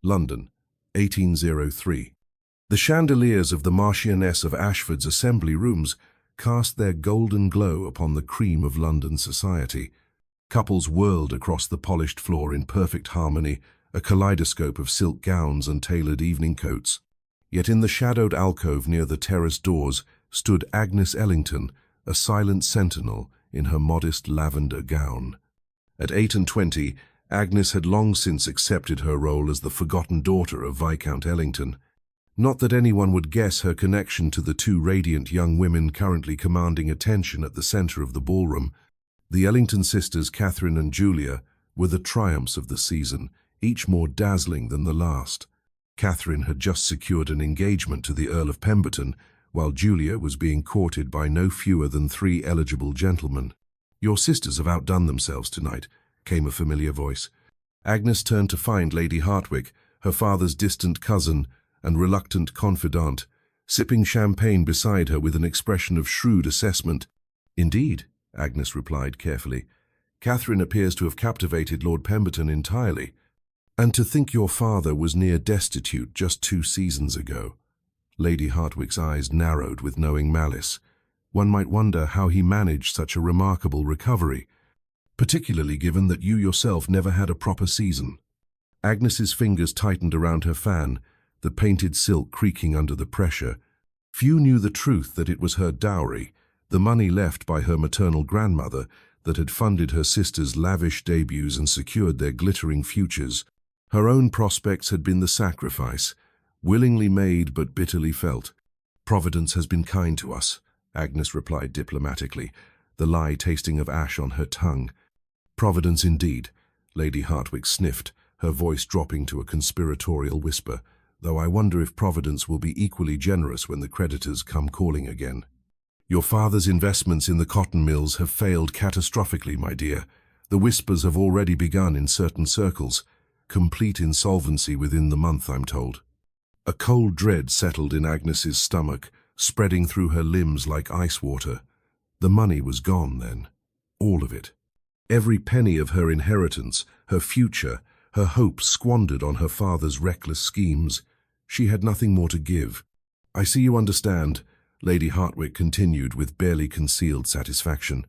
London, 1803. The chandeliers of the Marchioness of Ashford's assembly rooms cast their golden glow upon the cream of London society. Couples whirled across the polished floor in perfect harmony, a kaleidoscope of silk gowns and tailored evening coats. Yet in the shadowed alcove near the terrace doors stood Agnes Ellington, a silent sentinel in her modest lavender gown. At 28, Agnes had long since accepted her role as the forgotten daughter of Viscount Ellington. Not that anyone would guess her connection to the two radiant young women currently commanding attention at the center of the ballroom. The Ellington sisters, Catherine and Julia, were the triumphs of the season, each more dazzling than the last. Catherine had just secured an engagement to the Earl of Pemberton, while Julia was being courted by no fewer than 3 eligible gentlemen. "Your sisters have outdone themselves tonight," came a familiar voice. Agnes turned to find Lady Hartwick, her father's distant cousin and reluctant confidant, sipping champagne beside her with an expression of shrewd assessment. "Indeed," Agnes replied carefully. "Catherine appears to have captivated Lord Pemberton entirely. And to think your father was near destitute just 2 seasons ago." Lady Hartwick's eyes narrowed with knowing malice. "One might wonder how he managed such a remarkable recovery, particularly given that you yourself never had a proper season." Agnes's fingers tightened around her fan, the painted silk creaking under the pressure. Few knew the truth that it was her dowry, the money left by her maternal grandmother, that had funded her sisters' lavish debuts and secured their glittering futures. Her own prospects had been the sacrifice, willingly made but bitterly felt. "Providence has been kind to us," Agnes replied diplomatically, the lie tasting of ash on her tongue. "Providence indeed," Lady Hartwick sniffed, her voice dropping to a conspiratorial whisper, "though I wonder if Providence will be equally generous when the creditors come calling again. Your father's investments in the cotton mills have failed catastrophically, my dear. The whispers have already begun in certain circles. Complete insolvency within the month, I'm told." A cold dread settled in Agnes's stomach, spreading through her limbs like ice water. The money was gone, then. All of it. Every penny of her inheritance, her future, her hopes squandered on her father's reckless schemes. She had nothing more to give. "I see you understand," Lady Hartwick continued with barely concealed satisfaction.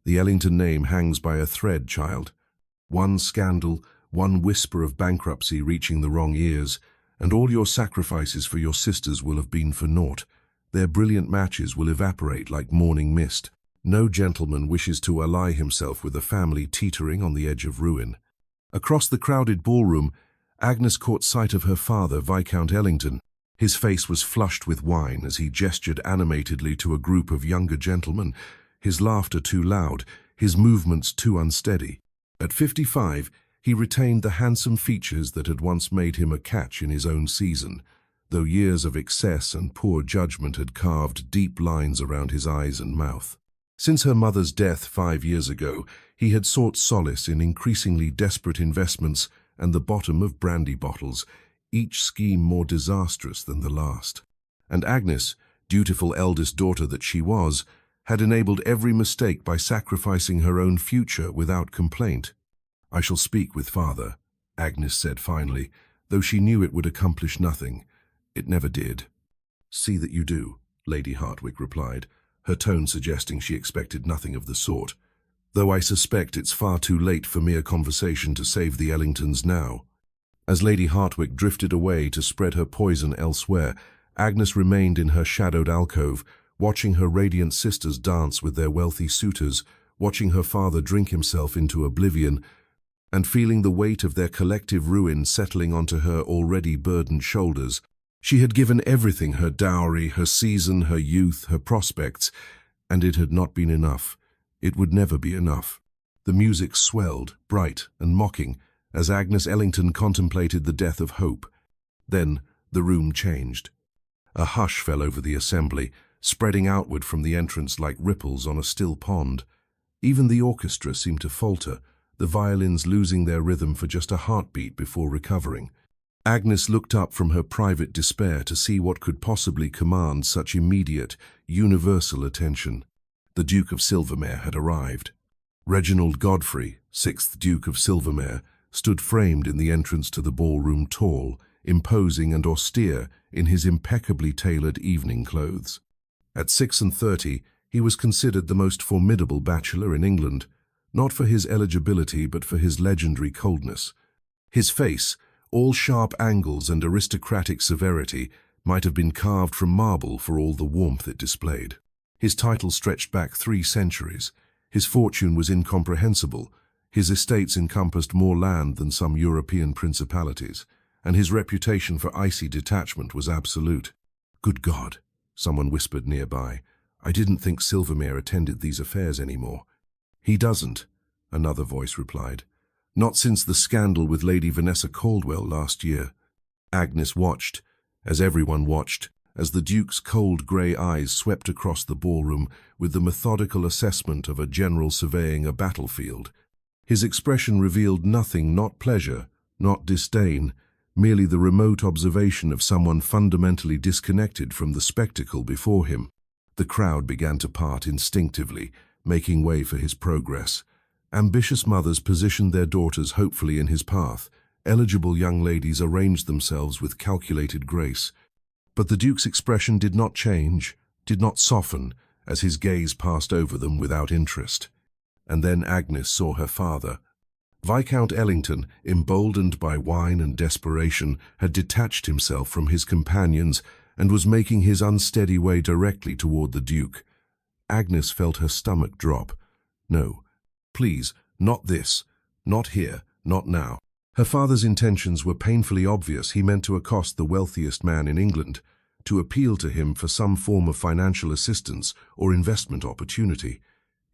"The Ellington name hangs by a thread, child. One scandal, one whisper of bankruptcy reaching the wrong ears, and all your sacrifices for your sisters will have been for naught. Their brilliant matches will evaporate like morning mist. No gentleman wishes to ally himself with a family teetering on the edge of ruin." Across the crowded ballroom, Agnes caught sight of her father, Viscount Ellington. His face was flushed with wine as he gestured animatedly to a group of younger gentlemen, his laughter too loud, his movements too unsteady. At 55, he retained the handsome features that had once made him a catch in his own season, though years of excess and poor judgment had carved deep lines around his eyes and mouth. Since her mother's death 5 years ago, he had sought solace in increasingly desperate investments and the bottom of brandy bottles, each scheme more disastrous than the last. And Agnes, dutiful eldest daughter that she was, had enabled every mistake by sacrificing her own future without complaint. "I shall speak with father," Agnes said finally, though she knew it would accomplish nothing. It never did. "See that you do," Lady Hartwick replied, her tone suggesting she expected nothing of the sort. "Though I suspect it's far too late for mere conversation to save the Ellingtons now." As Lady Hartwick drifted away to spread her poison elsewhere, Agnes remained in her shadowed alcove, watching her radiant sisters dance with their wealthy suitors, watching her father drink himself into oblivion, and feeling the weight of their collective ruin settling onto her already burdened shoulders. She had given everything, her dowry, her season, her youth, her prospects, and it had not been enough. It would never be enough. The music swelled, bright and mocking, as Agnes Ellington contemplated the death of hope. Then the room changed. A hush fell over the assembly, spreading outward from the entrance like ripples on a still pond. Even the orchestra seemed to falter, the violins losing their rhythm for just a heartbeat before recovering. Agnes looked up from her private despair to see what could possibly command such immediate, universal attention. The Duke of Silvermere had arrived. Reginald Godfrey, 6th Duke of Silvermere, stood framed in the entrance to the ballroom, tall, imposing and austere in his impeccably tailored evening clothes. At 36, he was considered the most formidable bachelor in England, not for his eligibility but for his legendary coldness. His face, all sharp angles and aristocratic severity, might have been carved from marble for all the warmth it displayed. His title stretched back 3 centuries. His fortune was incomprehensible. His estates encompassed more land than some European principalities, and his reputation for icy detachment was absolute. "Good God," someone whispered nearby. "I didn't think Silvermere attended these affairs anymore." "He doesn't," another voice replied. "Not since the scandal with Lady Vanessa Caldwell last year." Agnes watched, as everyone watched, as the Duke's cold grey eyes swept across the ballroom with the methodical assessment of a general surveying a battlefield. His expression revealed nothing, not pleasure, not disdain, merely the remote observation of someone fundamentally disconnected from the spectacle before him. The crowd began to part instinctively, making way for his progress. Ambitious mothers positioned their daughters hopefully in his path. Eligible young ladies arranged themselves with calculated grace. But the Duke's expression did not change, did not soften, as his gaze passed over them without interest. And then Agnes saw her father. Viscount Ellington, emboldened by wine and desperation, had detached himself from his companions and was making his unsteady way directly toward the Duke. Agnes felt her stomach drop. No, please, not this, not here, not now. Her father's intentions were painfully obvious. He meant to accost the wealthiest man in England, to appeal to him for some form of financial assistance or investment opportunity.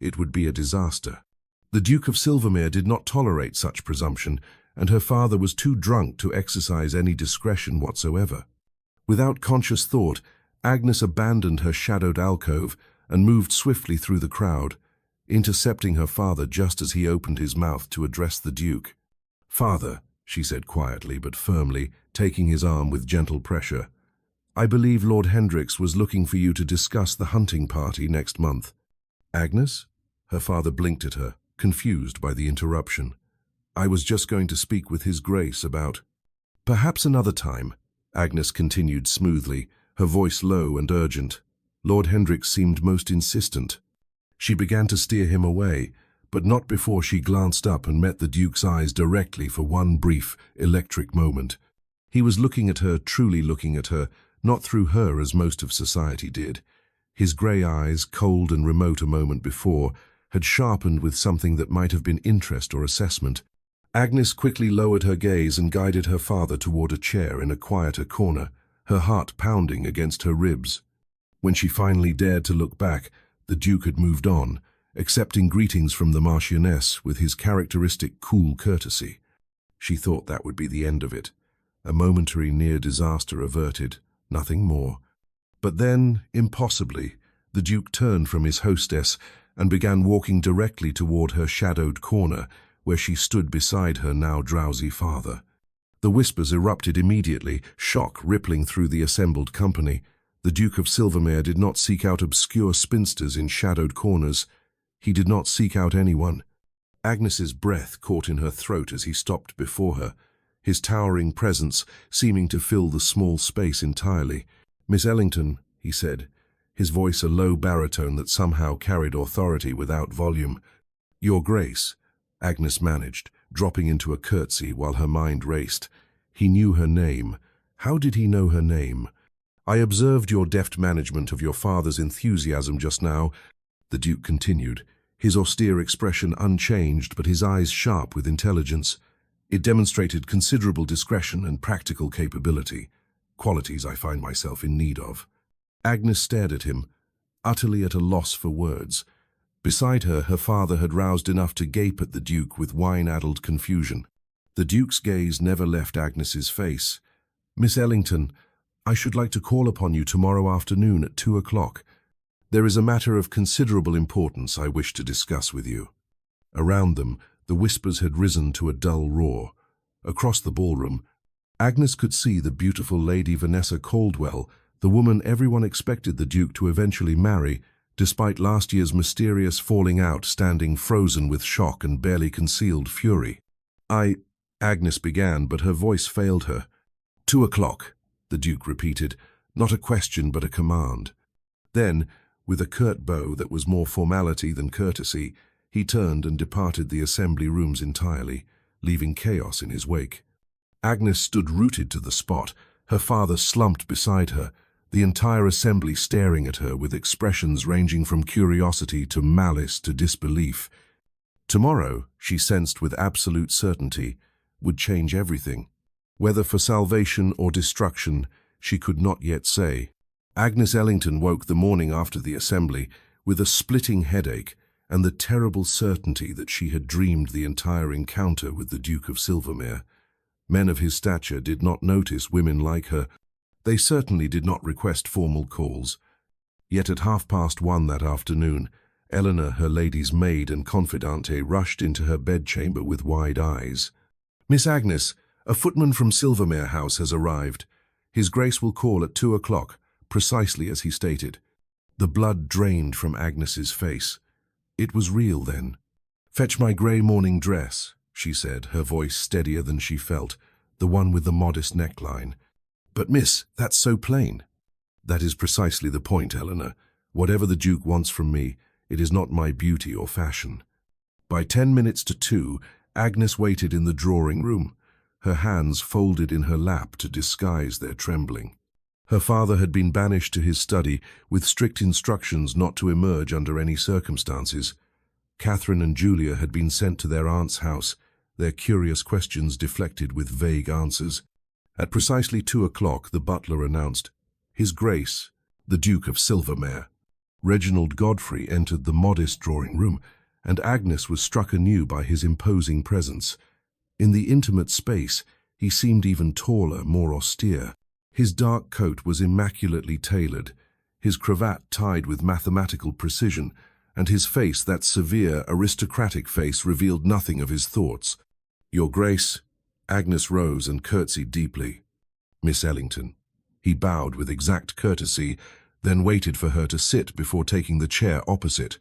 It would be a disaster. The Duke of Silvermere did not tolerate such presumption, and her father was too drunk to exercise any discretion whatsoever. Without conscious thought, Agnes abandoned her shadowed alcove and moved swiftly through the crowd, intercepting her father just as he opened his mouth to address the Duke. "Father," she said quietly but firmly, taking his arm with gentle pressure, "I believe Lord Hendricks was looking for you to discuss the hunting party next month." "Agnes?" Her father blinked at her, confused by the interruption. "I was just going to speak with His Grace about—" "Perhaps another time," Agnes continued smoothly, her voice low and urgent. Lord Hendricks seemed most insistent. She began to steer him away, but not before she glanced up and met the Duke's eyes directly for one brief, electric moment. He was looking at her, truly looking at her, not through her as most of society did. His grey eyes, cold and remote a moment before, had sharpened with something that might have been interest or assessment. Agnes quickly lowered her gaze and guided her father toward a chair in a quieter corner, her heart pounding against her ribs. When she finally dared to look back, the Duke had moved on, accepting greetings from the Marchioness with his characteristic cool courtesy. She thought that would be the end of it. A momentary near disaster averted, nothing more. But then, impossibly, the Duke turned from his hostess and began walking directly toward her shadowed corner, where she stood beside her now drowsy father. The whispers erupted immediately, shock rippling through the assembled company. The Duke of Silvermere did not seek out obscure spinsters in shadowed corners. He did not seek out anyone. Agnes's breath caught in her throat as he stopped before her, his towering presence seeming to fill the small space entirely. "Miss Ellington," he said, his voice a low baritone that somehow carried authority without volume. "Your Grace," Agnes managed, dropping into a curtsy while her mind raced. He knew her name. How did he know her name? "I observed your deft management of your father's enthusiasm just now," the Duke continued, his austere expression unchanged but his eyes sharp with intelligence. "It demonstrated considerable discretion and practical capability, qualities I find myself in need of." Agnes stared at him, utterly at a loss for words. Beside her, her father had roused enough to gape at the Duke with wine-addled confusion. The Duke's gaze never left Agnes's face. "Miss Ellington, I should like to call upon you tomorrow afternoon at 2 o'clock. There is a matter of considerable importance I wish to discuss with you." Around them, the whispers had risen to a dull roar. Across the ballroom, Agnes could see the beautiful Lady Vanessa Caldwell, the woman everyone expected the Duke to eventually marry, despite last year's mysterious falling out, standing frozen with shock and barely concealed fury. Agnes began, but her voice failed her. 2 o'clock, the Duke repeated, not a question but a command. Then, with a curt bow that was more formality than courtesy, he turned and departed the assembly rooms entirely, leaving chaos in his wake. Agnes stood rooted to the spot, her father slumped beside her, the entire assembly staring at her with expressions ranging from curiosity to malice to disbelief. Tomorrow, she sensed with absolute certainty, would change everything. Whether for salvation or destruction, she could not yet say. Agnes Ellington woke the morning after the assembly with a splitting headache and the terrible certainty that she had dreamed the entire encounter with the Duke of Silvermere. Men of his stature did not notice women like her. They certainly did not request formal calls. Yet at 1:30 that afternoon, Eleanor, her lady's maid and confidante, rushed into her bedchamber with wide eyes. "Miss Agnes, a footman from Silvermere House has arrived. His Grace will call at 2 o'clock, precisely as he stated." The blood drained from Agnes's face. It was real then. "Fetch my grey morning dress," she said, her voice steadier than she felt, "the one with the modest neckline." "But miss, that's so plain." "That is precisely the point, Eleanor. Whatever the Duke wants from me, it is not my beauty or fashion." By 10 minutes to 2, Agnes waited in the drawing-room, her hands folded in her lap to disguise their trembling. Her father had been banished to his study with strict instructions not to emerge under any circumstances. Catherine and Julia had been sent to their aunt's house, their curious questions deflected with vague answers. At precisely 2 o'clock, the butler announced, "His Grace, the Duke of Silvermere." Reginald Godfrey entered the modest drawing-room, and Agnes was struck anew by his imposing presence. In the intimate space, he seemed even taller, more austere. His dark coat was immaculately tailored, his cravat tied with mathematical precision, and his face, that severe, aristocratic face, revealed nothing of his thoughts. "Your Grace." Agnes rose and curtsied deeply. "Miss Ellington." He bowed with exact courtesy, then waited for her to sit before taking the chair opposite.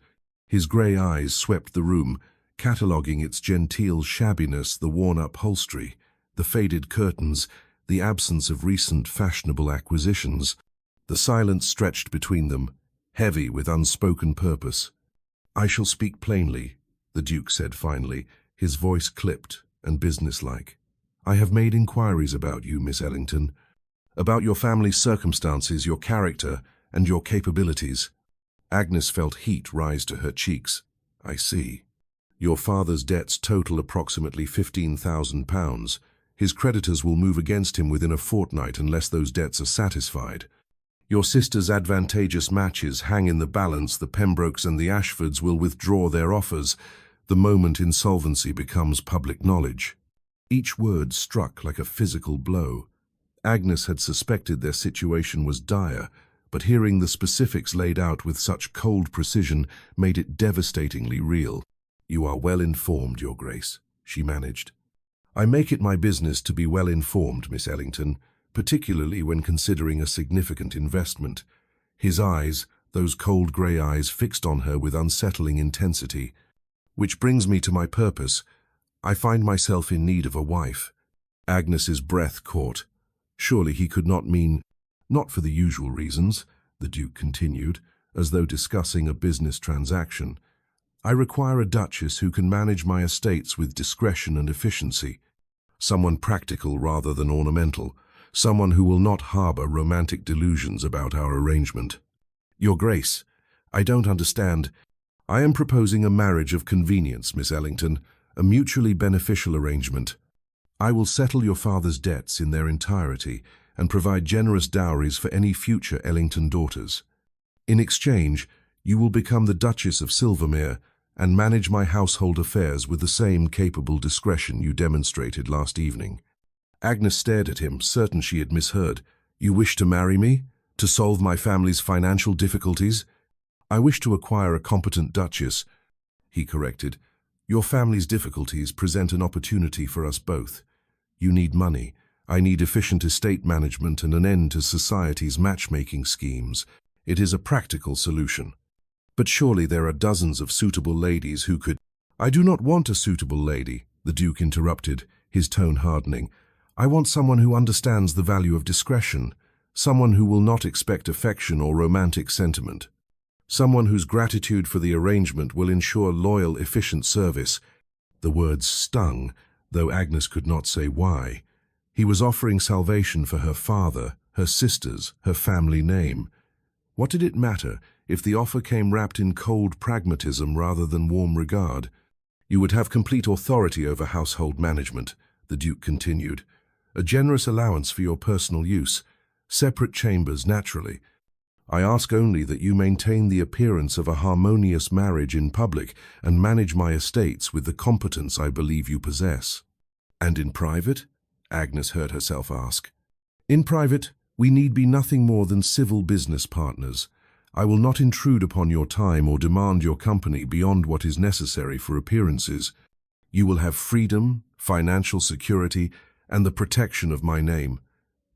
His grey eyes swept the room, cataloguing its genteel shabbiness, the worn upholstery, the faded curtains, the absence of recent fashionable acquisitions. The silence stretched between them, heavy with unspoken purpose. "I shall speak plainly," the Duke said finally, his voice clipped and businesslike. "I have made inquiries about you, Miss Ellington, about your family's circumstances, your character, and your capabilities." Agnes felt heat rise to her cheeks. "I see. Your father's debts total approximately £15,000. His creditors will move against him within a fortnight unless those debts are satisfied. Your sister's advantageous matches hang in the balance. The Pembrokes and the Ashfords will withdraw their offers the moment insolvency becomes public knowledge." Each word struck like a physical blow. Agnes had suspected their situation was dire, but hearing the specifics laid out with such cold precision made it devastatingly real. "You are well informed, Your Grace," she managed. "I make it my business to be well informed, Miss Ellington, particularly when considering a significant investment." His eyes, those cold grey eyes, fixed on her with unsettling intensity. "Which brings me to my purpose. I find myself in need of a wife." Agnes's breath caught. Surely he could not mean, "Not for the usual reasons," the Duke continued, as though discussing a business transaction. "I require a duchess who can manage my estates with discretion and efficiency. Someone practical rather than ornamental. Someone who will not harbor romantic delusions about our arrangement." "Your Grace, I don't understand." "I am proposing a marriage of convenience, Miss Ellington, a mutually beneficial arrangement. I will settle your father's debts in their entirety and provide generous dowries for any future Ellington daughters. In exchange, you will become the Duchess of Silvermere and manage my household affairs with the same capable discretion you demonstrated last evening." Agnes stared at him, certain she had misheard. "You wish to marry me? To solve my family's financial difficulties?" "I wish to acquire a competent duchess," he corrected. "Your family's difficulties present an opportunity for us both. You need money. I need efficient estate management and an end to society's matchmaking schemes. It is a practical solution." "But surely there are dozens of suitable ladies who could—" "I do not want a suitable lady," the Duke interrupted, his tone hardening. "I want someone who understands the value of discretion, someone who will not expect affection or romantic sentiment, someone whose gratitude for the arrangement will ensure loyal, efficient service." The words stung, though Agnes could not say why. He was offering salvation for her father, her sisters, her family name. What did it matter if the offer came wrapped in cold pragmatism rather than warm regard? "You would have complete authority over household management," the Duke continued. "A generous allowance for your personal use. Separate chambers, naturally. I ask only that you maintain the appearance of a harmonious marriage in public and manage my estates with the competence I believe you possess." "And in private?" Agnes heard herself ask. "In private, we need be nothing more than civil business partners. I will not intrude upon your time or demand your company beyond what is necessary for appearances. You will have freedom, financial security, and the protection of my name.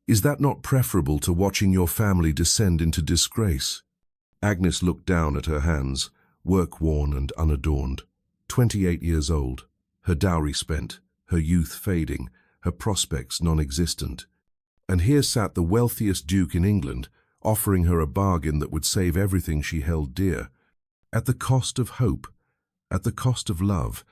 Is that not preferable to watching your family descend into disgrace?" Agnes looked down at her hands, work-worn and unadorned. 28 years old, her dowry spent, her youth fading, her prospects non-existent. And here sat the wealthiest duke in England, offering her a bargain that would save everything she held dear. At the cost of hope, at the cost of love,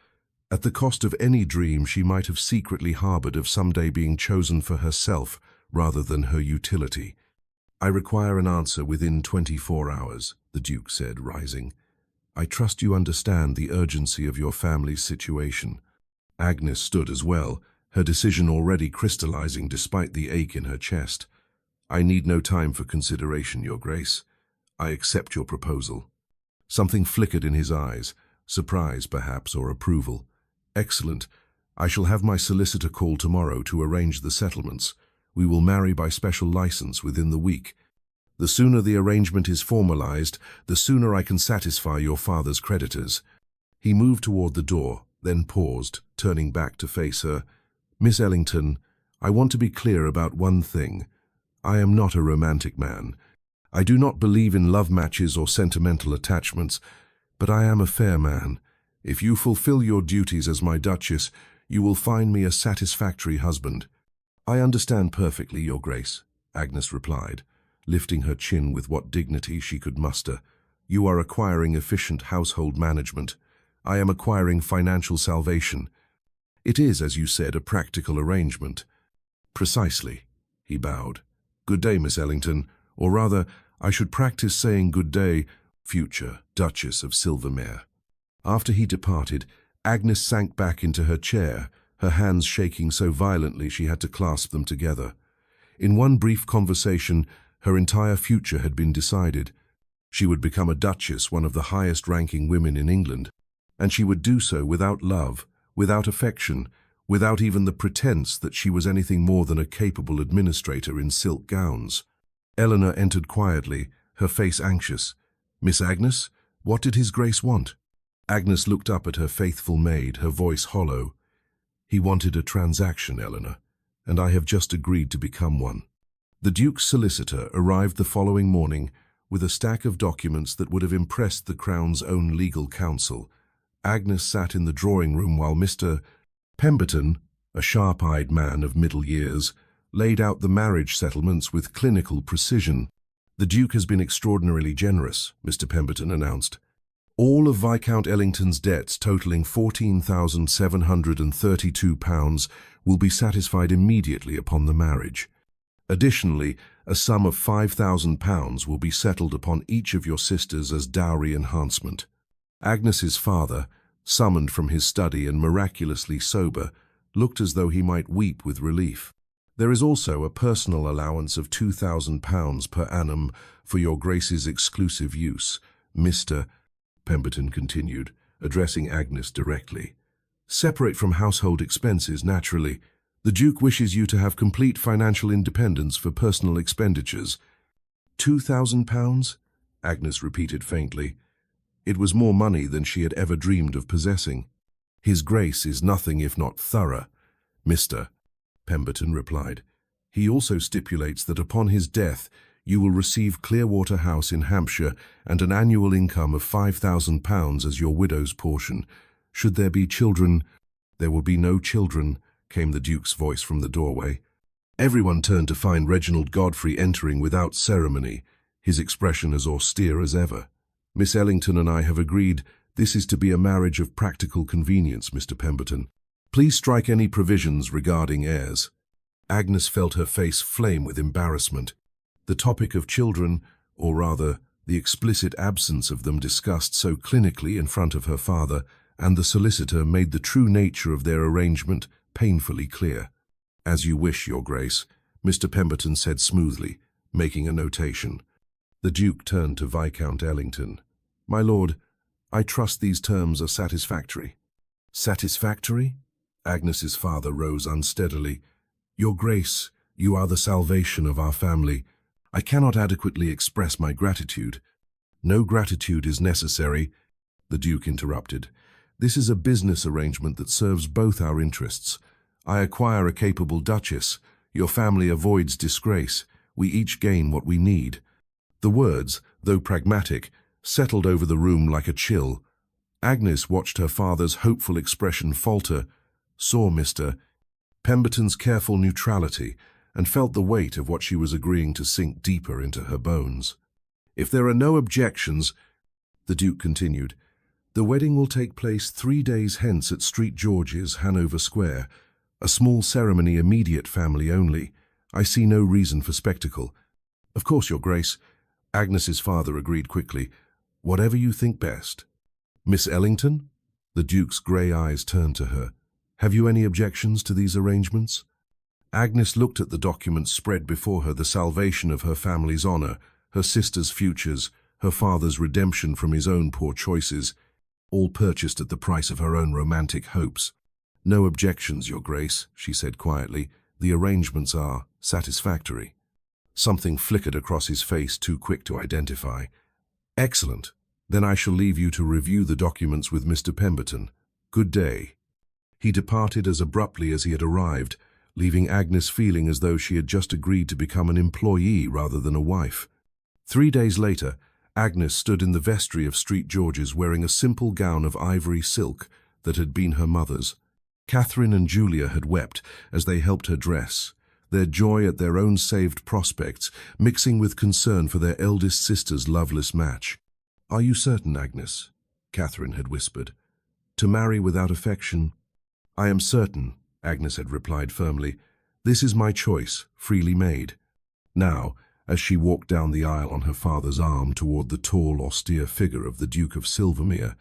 at the cost of any dream she might have secretly harbored of someday being chosen for herself rather than her utility. "I require an answer within 24 hours, the Duke said, rising. "I trust you understand the urgency of your family's situation." Agnes stood as well, her decision already crystallizing despite the ache in her chest. "I need no time for consideration, Your Grace. I accept your proposal." Something flickered in his eyes, surprise perhaps or approval. "Excellent. I shall have my solicitor call tomorrow to arrange the settlements. We will marry by special license within the week. The sooner the arrangement is formalized, the sooner I can satisfy your father's creditors." He moved toward the door, then paused, turning back to face her. "Miss Ellington, I want to be clear about one thing. I am not a romantic man. I do not believe in love matches or sentimental attachments, but I am a fair man. If you fulfill your duties as my Duchess, you will find me a satisfactory husband." "I understand perfectly, Your Grace," Agnes replied, lifting her chin with what dignity she could muster. "You are acquiring efficient household management. I am acquiring financial salvation. It is, as you said, a practical arrangement." "Precisely," he bowed. "Good day, Miss Ellington, or rather, I should practice saying good day, future Duchess of Silvermere." After he departed, Agnes sank back into her chair, her hands shaking so violently she had to clasp them together. In one brief conversation, her entire future had been decided. She would become a duchess, one of the highest-ranking women in England, and she would do so without love, without affection, without even the pretense that she was anything more than a capable administrator in silk gowns. Eleanor entered quietly, her face anxious. "Miss Agnes, what did His Grace want?" Agnes looked up at her faithful maid, her voice hollow. "He wanted a transaction, Eleanor, and I have just agreed to become one." The Duke's solicitor arrived the following morning with a stack of documents that would have impressed the Crown's own legal counsel. Agnes sat in the drawing room while Mr. Pemberton, a sharp-eyed man of middle years, laid out the marriage settlements with clinical precision. "The Duke has been extraordinarily generous," Mr. Pemberton announced. "All of Viscount Ellington's debts totaling £14,732 will be satisfied immediately upon the marriage. Additionally, a sum of £5,000 will be settled upon each of your sisters as dowry enhancement." Agnes's father, summoned from his study and miraculously sober, looked as though he might weep with relief. "There is also a personal allowance of £2,000 per annum for your Grace's exclusive use, Mr. Pemberton continued, addressing Agnes directly. "Separate from household expenses, naturally. The Duke wishes you to have complete financial independence for personal expenditures." £2,000? Agnes repeated faintly. It was more money than she had ever dreamed of possessing. "His Grace is nothing if not thorough, Mr. Pemberton replied. "He also stipulates that upon his death you will receive Clearwater House in Hampshire and an annual income of £5,000 as your widow's portion. Should there be children—" "There will be no children," came the Duke's voice from the doorway. Everyone turned to find Reginald Godfrey entering without ceremony, his expression as austere as ever. "Miss Ellington and I have agreed this is to be a marriage of practical convenience, Mr. Pemberton. Please strike any provisions regarding heirs." Agnes felt her face flame with embarrassment. The topic of children, or rather, the explicit absence of them discussed so clinically in front of her father and the solicitor, made the true nature of their arrangement painfully clear. "As you wish, Your Grace," Mr. Pemberton said smoothly, making a notation. The Duke turned to Viscount Ellington. "My lord, I trust these terms are satisfactory." "Satisfactory?" Agnes's father rose unsteadily. "Your Grace, you are the salvation of our family. I cannot adequately express my gratitude." "No gratitude is necessary," the Duke interrupted. "This is a business arrangement that serves both our interests. I acquire a capable duchess. Your family avoids disgrace. We each gain what we need." The words, though pragmatic, settled over the room like a chill. Agnes watched her father's hopeful expression falter, saw Mr. Pemberton's careful neutrality, and felt the weight of what she was agreeing to sink deeper into her bones. "If there are no objections," the Duke continued, "the wedding will take place 3 days hence at St. George's, Hanover Square. A small ceremony, immediate family only. I see no reason for spectacle." "Of course, Your Grace," Agnes's father agreed quickly. "Whatever you think best." "Miss Ellington?" The Duke's grey eyes turned to her. "Have you any objections to these arrangements?" Agnes looked at the documents spread before her, the salvation of her family's honour, her sister's futures, her father's redemption from his own poor choices, all purchased at the price of her own romantic hopes. "No objections, Your Grace," she said quietly. "The arrangements are satisfactory." Something flickered across his face, too quick to identify. "Excellent. Then I shall leave you to review the documents with Mr. Pemberton. Good day." He departed as abruptly as he had arrived, leaving Agnes feeling as though she had just agreed to become an employee rather than a wife. 3 days later, Agnes stood in the vestry of St. George's wearing a simple gown of ivory silk that had been her mother's. Catherine and Julia had wept as they helped her dress, their joy at their own saved prospects mixing with concern for their eldest sister's loveless match. "Are you certain, Agnes?" Catherine had whispered. "To marry without affection?" "I am certain," Agnes had replied firmly. "This is my choice, freely made." Now, as she walked down the aisle on her father's arm toward the tall, austere figure of the Duke of Silvermere,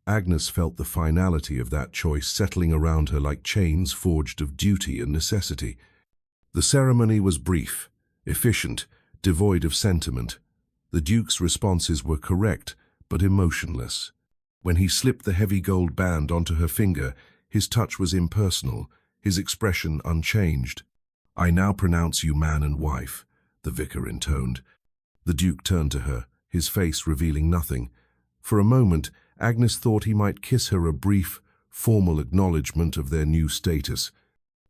Agnes felt the finality of that choice settling around her like chains forged of duty and necessity. The ceremony was brief, efficient, devoid of sentiment. The Duke's responses were correct, but emotionless. When he slipped the heavy gold band onto her finger, his touch was impersonal, his expression unchanged. "I now pronounce you man and wife," the vicar intoned. The Duke turned to her, his face revealing nothing. For a moment, Agnes thought he might kiss her a brief, formal acknowledgement of their new status.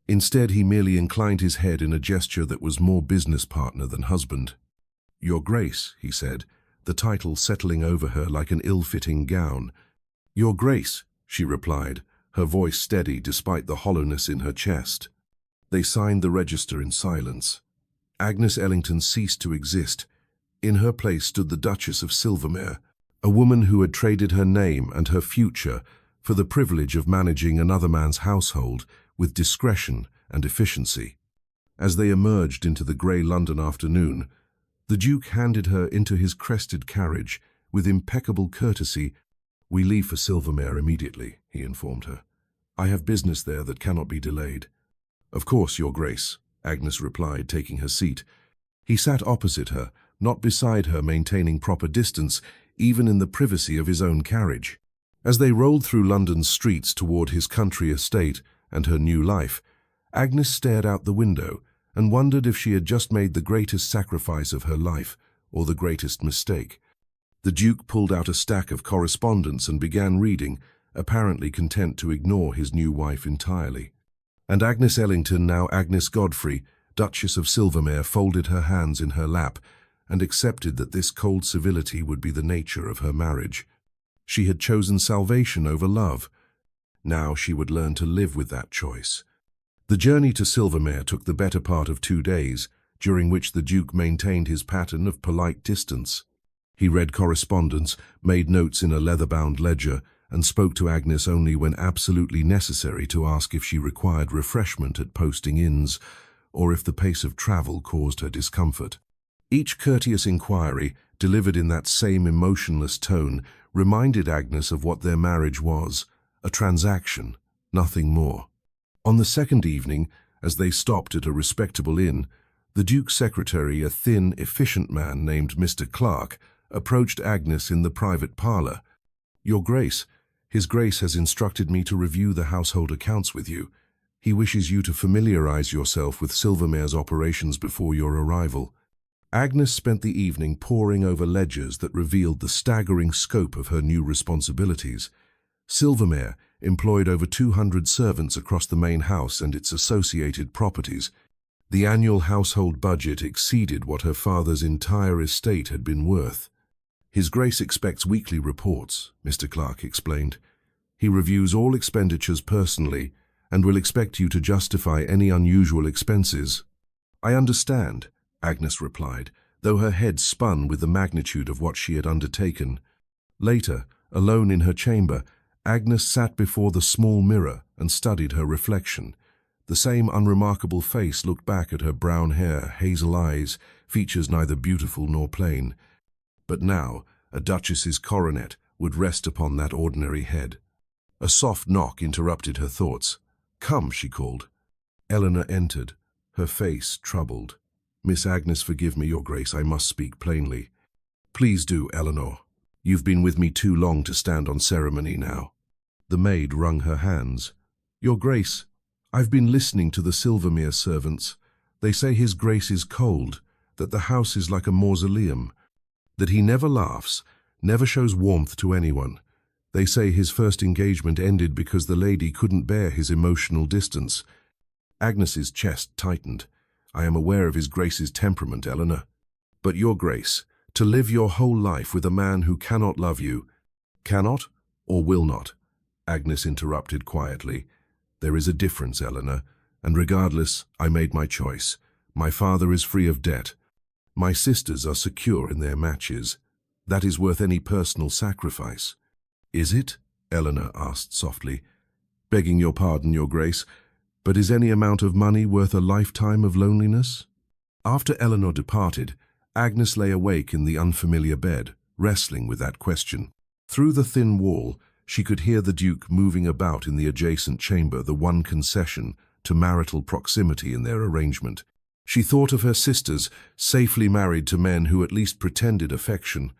Instead, he merely inclined his head in a gesture that was more business partner than husband. "Your Grace," he said, the title settling over her like an ill-fitting gown. "Your Grace," she replied, her voice steady despite the hollowness in her chest. They signed the register in silence. Agnes Ellington ceased to exist. In her place stood the Duchess of Silvermere, a woman who had traded her name and her future for the privilege of managing another man's household with discretion and efficiency. As they emerged into the grey London afternoon, the Duke handed her into his crested carriage with impeccable courtesy. "We leave for Silvermere immediately," he informed her. "I have business there that cannot be delayed." "Of course, Your Grace," Agnes replied, taking her seat. He sat opposite her, not beside her, maintaining proper distance, even in the privacy of his own carriage. As they rolled through London's streets toward his country estate and her new life, Agnes stared out the window and wondered if she had just made the greatest sacrifice of her life or the greatest mistake. The Duke pulled out a stack of correspondence and began reading, apparently content to ignore his new wife entirely. And Agnes Ellington, now Agnes Godfrey, Duchess of Silvermere, folded her hands in her lap and accepted that this cold civility would be the nature of her marriage. She had chosen salvation over love. Now she would learn to live with that choice. The journey to Silvermere took the better part of 2 days, during which the Duke maintained his pattern of polite distance. He read correspondence, made notes in a leather-bound ledger, and spoke to Agnes only when absolutely necessary to ask if she required refreshment at posting inns, or if the pace of travel caused her discomfort. Each courteous inquiry, delivered in that same emotionless tone, reminded Agnes of what their marriage was, a transaction, nothing more. On the second evening, as they stopped at a respectable inn, the Duke's secretary, a thin, efficient man named Mr. Clark, approached Agnes in the private parlour. "Your Grace, His Grace has instructed me to review the household accounts with you. He wishes you to familiarize yourself with Silvermere's operations before your arrival." Agnes spent the evening poring over ledgers that revealed the staggering scope of her new responsibilities. Silvermere employed over 200 servants across the main house and its associated properties. The annual household budget exceeded what her father's entire estate had been worth. "His Grace expects weekly reports," Mr. Clark explained. "He reviews all expenditures personally and will expect you to justify any unusual expenses." "I understand," Agnes replied, though her head spun with the magnitude of what she had undertaken. Later, alone in her chamber, Agnes sat before the small mirror and studied her reflection. The same unremarkable face looked back at her brown hair, hazel eyes, features neither beautiful nor plain. But now, a duchess's coronet would rest upon that ordinary head. A soft knock interrupted her thoughts. "Come," she called. Eleanor entered, her face troubled. "Miss Agnes, forgive me, Your Grace, I must speak plainly." "Please do, Eleanor. You've been with me too long to stand on ceremony now." The maid wrung her hands. "Your Grace, I've been listening to the Silvermere servants. They say His Grace is cold, that the house is like a mausoleum, that he never laughs, never shows warmth to anyone. They say his first engagement ended because the lady couldn't bear his emotional distance." Agnes's chest tightened. "I am aware of His Grace's temperament, Eleanor. But Your Grace, to live your whole life with a man who cannot love you—" "Cannot or will not?" Agnes interrupted quietly. "There is a difference, Eleanor, and regardless, I made my choice. My father is free of debt. My sisters are secure in their matches. That is worth any personal sacrifice." "Is it?" Eleanor asked softly. "Begging your pardon, Your Grace, but is any amount of money worth a lifetime of loneliness?" After Eleanor departed, Agnes lay awake in the unfamiliar bed, wrestling with that question. Through the thin wall, she could hear the Duke moving about in the adjacent chamber, the one concession to marital proximity in their arrangement. She thought of her sisters, safely married to men who at least pretended affection.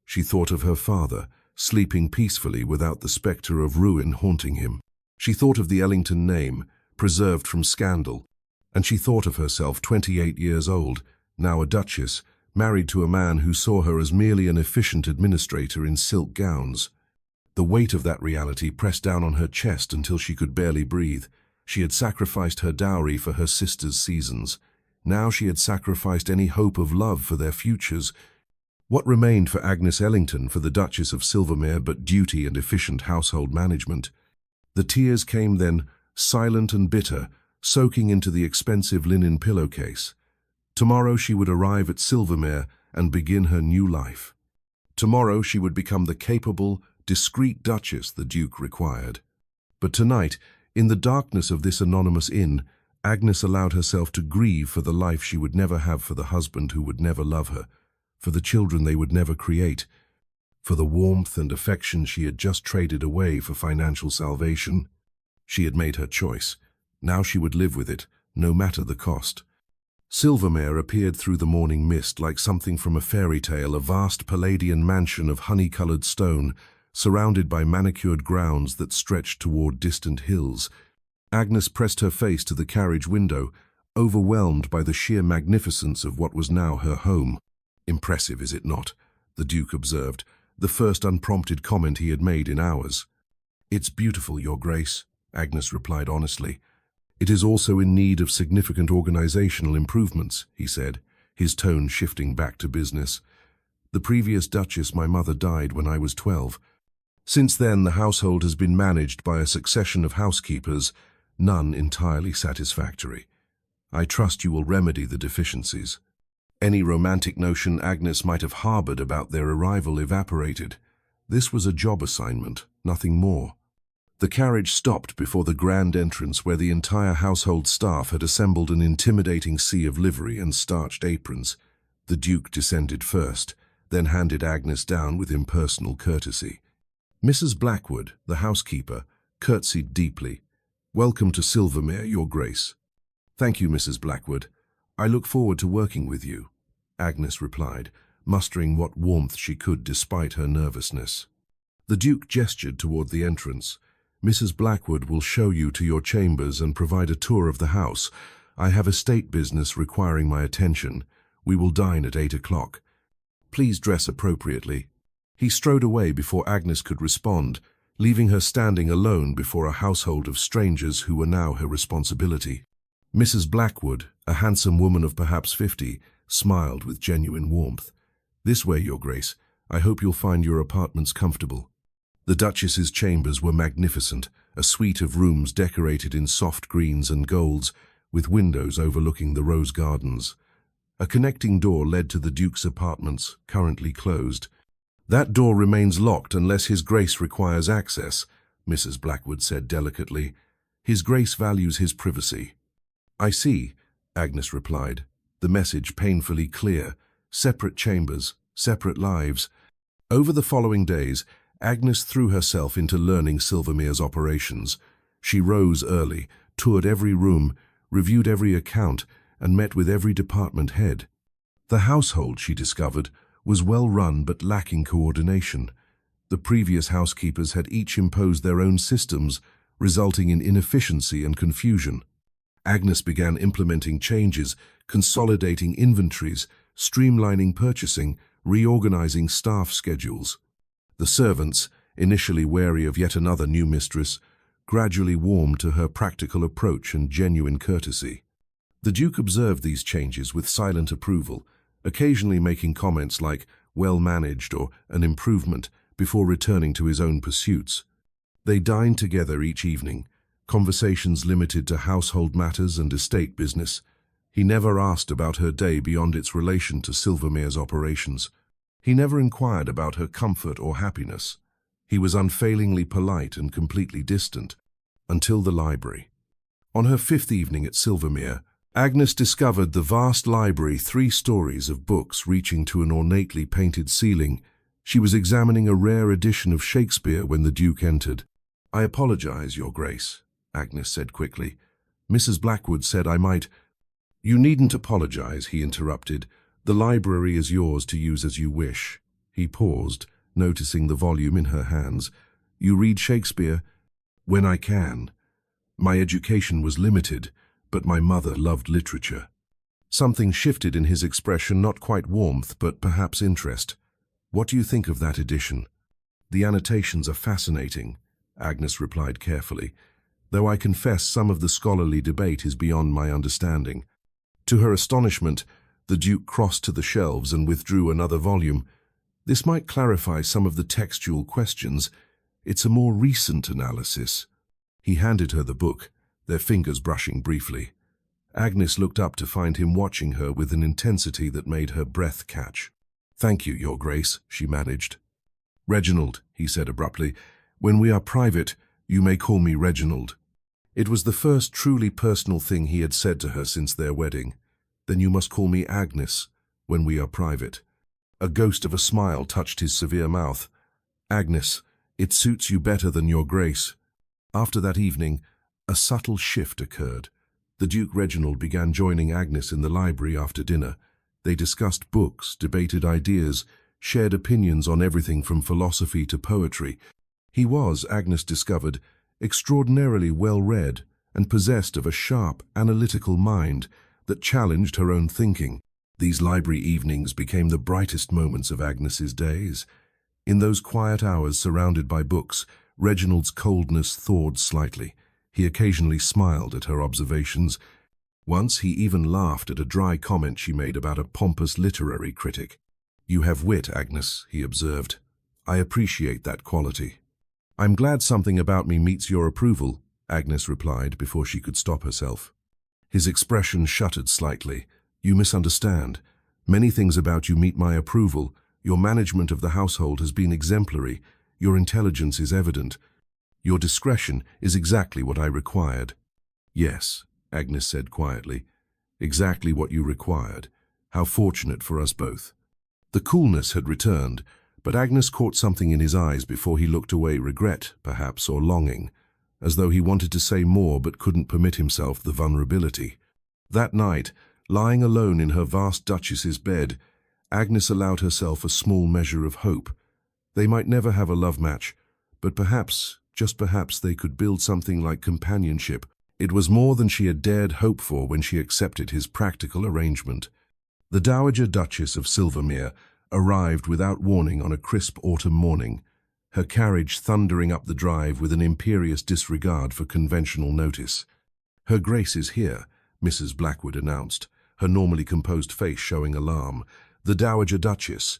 She thought of her father, sleeping peacefully without the spectre of ruin haunting him. She thought of the Ellington name, preserved from scandal. And she thought of herself, 28 years old, now a duchess, married to a man who saw her as merely an efficient administrator in silk gowns. The weight of that reality pressed down on her chest until she could barely breathe. She had sacrificed her dowry for her sisters' seasons. Now she had sacrificed any hope of love for their futures. What remained for Agnes Ellington, for the Duchess of Silvermere, but duty and efficient household management? The tears came then, silent and bitter, soaking into the expensive linen pillowcase. Tomorrow she would arrive at Silvermere and begin her new life. Tomorrow she would become the capable, discreet duchess the Duke required. But tonight, in the darkness of this anonymous inn, Agnes allowed herself to grieve for the life she would never have, for the husband who would never love her, for the children they would never create, for the warmth and affection she had just traded away for financial salvation. She had made her choice. Now she would live with it, no matter the cost. Silvermere appeared through the morning mist like something from a fairy tale, a vast Palladian mansion of honey-colored stone, surrounded by manicured grounds that stretched toward distant hills. Agnes pressed her face to the carriage window, overwhelmed by the sheer magnificence of what was now her home. "Impressive, is it not?" the Duke observed, the first unprompted comment he had made in hours. "It's beautiful, Your Grace," Agnes replied honestly. "It is also in need of significant organizational improvements," he said, his tone shifting back to business. "The previous Duchess, my mother, died when I was 12. Since then, the household has been managed by a succession of housekeepers, none entirely satisfactory. I trust you will remedy the deficiencies. Any romantic notion Agnes might have harbored about their arrival evaporated. This was a job assignment, nothing more. The carriage stopped before the grand entrance where the entire household staff had assembled an intimidating sea of livery and starched aprons. The Duke descended first, then handed Agnes down with impersonal courtesy. Mrs. Blackwood, the housekeeper, curtsied deeply. "Welcome to Silvermere, Your Grace." "Thank you, Mrs. Blackwood. I look forward to working with you," Agnes replied, mustering what warmth she could despite her nervousness. The Duke gestured toward the entrance. "Mrs. Blackwood will show you to your chambers and provide a tour of the house. I have estate business requiring my attention. We will dine at 8 o'clock. Please dress appropriately." He strode away before Agnes could respond, leaving her standing alone before a household of strangers who were now her responsibility. Mrs. Blackwood, a handsome woman of perhaps 50, smiled with genuine warmth. "This way, Your Grace. I hope you'll find your apartments comfortable." The Duchess's chambers were magnificent, a suite of rooms decorated in soft greens and golds, with windows overlooking the rose gardens. A connecting door led to the Duke's apartments, currently closed. "That door remains locked unless His Grace requires access," Mrs. Blackwood said delicately. "His Grace values his privacy." "I see," Agnes replied, the message painfully clear. Separate chambers, separate lives. Over the following days, Agnes threw herself into learning Silvermere's operations. She rose early, toured every room, reviewed every account, and met with every department head. The household, she discovered, was well run but lacking coordination. The previous housekeepers had each imposed their own systems, resulting in inefficiency and confusion. Agnes began implementing changes, consolidating inventories, streamlining purchasing, reorganizing staff schedules. The servants, initially wary of yet another new mistress, gradually warmed to her practical approach and genuine courtesy. The Duke observed these changes with silent approval, occasionally making comments like "well managed" or "an improvement" before returning to his own pursuits. They dined together each evening, conversations limited to household matters and estate business. He never asked about her day beyond its relation to Silvermere's operations. He never inquired about her comfort or happiness. He was unfailingly polite and completely distant, until the library. On her 5th evening at Silvermere, Agnes discovered the vast library, 3 stories of books reaching to an ornately painted ceiling. She was examining a rare edition of Shakespeare when the Duke entered. "I apologize, Your Grace," Agnes said quickly. "Mrs. Blackwood said I might—" "You needn't apologize," he interrupted. "The library is yours to use as you wish." He paused, noticing the volume in her hands. "You read Shakespeare?" "When I can. My education was limited, but my mother loved literature." Something shifted in his expression, not quite warmth, but perhaps interest. "What do you think of that edition?" "The annotations are fascinating," Agnes replied carefully, "though I confess some of the scholarly debate is beyond my understanding." To her astonishment, the Duke crossed to the shelves and withdrew another volume. "This might clarify some of the textual questions. It's a more recent analysis." He handed her the book, their fingers brushing briefly. Agnes looked up to find him watching her with an intensity that made her breath catch. "Thank you, Your Grace," she managed. "Reginald," he said abruptly, "when we are private, you may call me Reginald." It was the first truly personal thing he had said to her since their wedding. "Then you must call me Agnes, when we are private." A ghost of a smile touched his severe mouth. "Agnes, it suits you better than Your Grace." After that evening, a subtle shift occurred. The Duke Reginald began joining Agnes in the library after dinner. They discussed books, debated ideas, shared opinions on everything from philosophy to poetry. He was, Agnes discovered, extraordinarily well-read and possessed of a sharp, analytical mind that challenged her own thinking. These library evenings became the brightest moments of Agnes's days. In those quiet hours surrounded by books, Reginald's coldness thawed slightly. He occasionally smiled at her observations. Once he even laughed at a dry comment she made about a pompous literary critic. "You have wit, Agnes," he observed. "I appreciate that quality." "I'm glad something about me meets your approval," Agnes replied before she could stop herself. His expression shuttered slightly. You misunderstand. Many things about you meet my approval. Your management of the household has been exemplary. Your intelligence is evident. Your discretion is exactly what I required. Yes, Agnes said quietly. Exactly what you required. How fortunate for us both. The coolness had returned, but Agnes caught something in his eyes before he looked away, regret, perhaps, or longing, as though he wanted to say more but couldn't permit himself the vulnerability. That night, lying alone in her vast duchess's bed, Agnes allowed herself a small measure of hope. They might never have a love match, but perhaps, just perhaps, they could build something like companionship. It was more than she had dared hope for when she accepted his practical arrangement. The Dowager Duchess of Silvermere arrived without warning on a crisp autumn morning, her carriage thundering up the drive with an imperious disregard for conventional notice. "Her Grace is here," Mrs. Blackwood announced, her normally composed face showing alarm. "The Dowager Duchess."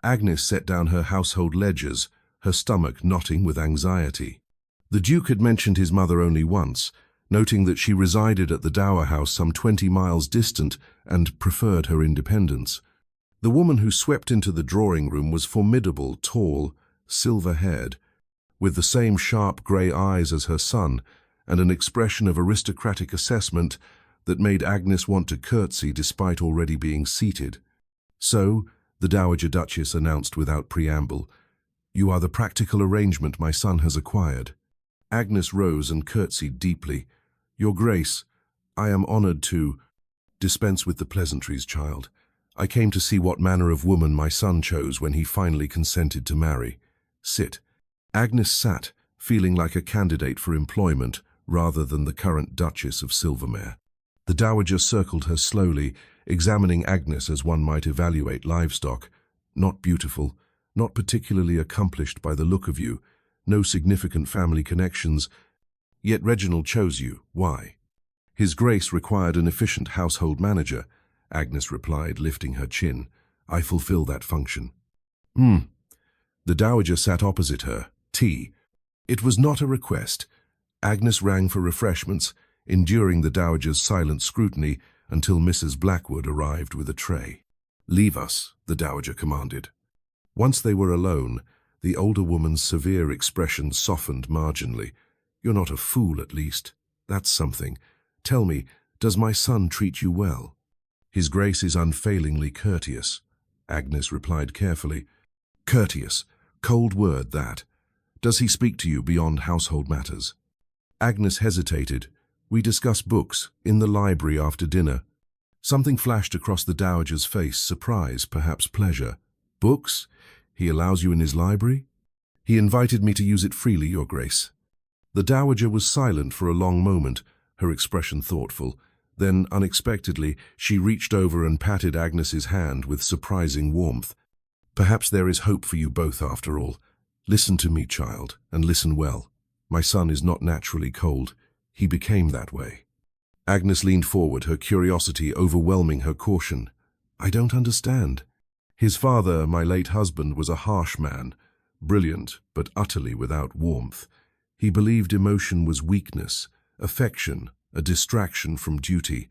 Agnes set down her household ledgers, her stomach knotting with anxiety. The Duke had mentioned his mother only once, noting that she resided at the Dower House some 20 miles distant and preferred her independence. The woman who swept into the drawing room was formidable, tall, silver-haired, with the same sharp grey eyes as her son and an expression of aristocratic assessment that made Agnes want to curtsy despite already being seated. "So," the Dowager Duchess announced without preamble, "you are the practical arrangement my son has acquired." Agnes rose and curtsied deeply. "Your Grace, I am honored to—" "Dispense with the pleasantries, child. I came to see what manner of woman my son chose when he finally consented to marry. Sit." Agnes sat, feeling like a candidate for employment rather than the current Duchess of Silvermere. The Dowager circled her slowly, examining Agnes as one might evaluate livestock. "Not beautiful, not particularly accomplished by the look of you, no significant family connections. Yet Reginald chose you. Why?" "His Grace required an efficient household manager," Agnes replied, lifting her chin. "I fulfill that function." The Dowager sat opposite her. Tea. It was not a request. Agnes rang for refreshments, enduring the Dowager's silent scrutiny until Mrs. Blackwood arrived with a tray. "Leave us," the Dowager commanded. Once they were alone, the older woman's severe expression softened marginally. "You're not a fool, at least. That's something. Tell me, does my son treat you well?" "His Grace is unfailingly courteous," Agnes replied carefully. "Courteous. Cold word, that. Does he speak to you beyond household matters?" Agnes hesitated. "We discuss books, in the library after dinner." Something flashed across the Dowager's face, surprise, perhaps pleasure. "Books? He allows you in his library?" "He invited me to use it freely, Your Grace." The Dowager was silent for a long moment, her expression thoughtful. Then, unexpectedly, she reached over and patted Agnes's hand with surprising warmth. "Perhaps there is hope for you both after all. Listen to me, child, and listen well. My son is not naturally cold. He became that way." Agnes leaned forward, her curiosity overwhelming her caution. "I don't understand." "His father, my late husband, was a harsh man, brilliant, but utterly without warmth. He believed emotion was weakness, affection, a distraction from duty.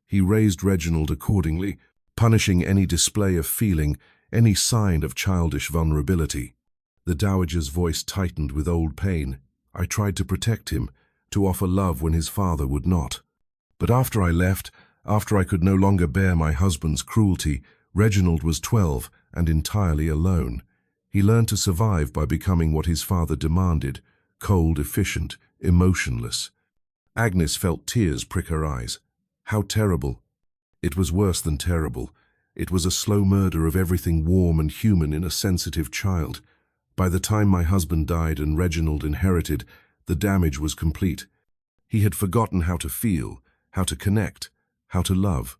He raised Reginald accordingly, punishing any display of feeling, any sign of childish vulnerability." The Dowager's voice tightened with old pain. "I tried to protect him, to offer love when his father would not. But after I left, after I could no longer bear my husband's cruelty, Reginald was 12 and entirely alone. He learned to survive by becoming what his father demanded, cold, efficient, emotionless." Agnes felt tears prick her eyes. "How terrible." "It was worse than terrible. It was a slow murder of everything warm and human in a sensitive child. By the time my husband died and Reginald inherited, the damage was complete. He had forgotten how to feel, how to connect, how to love."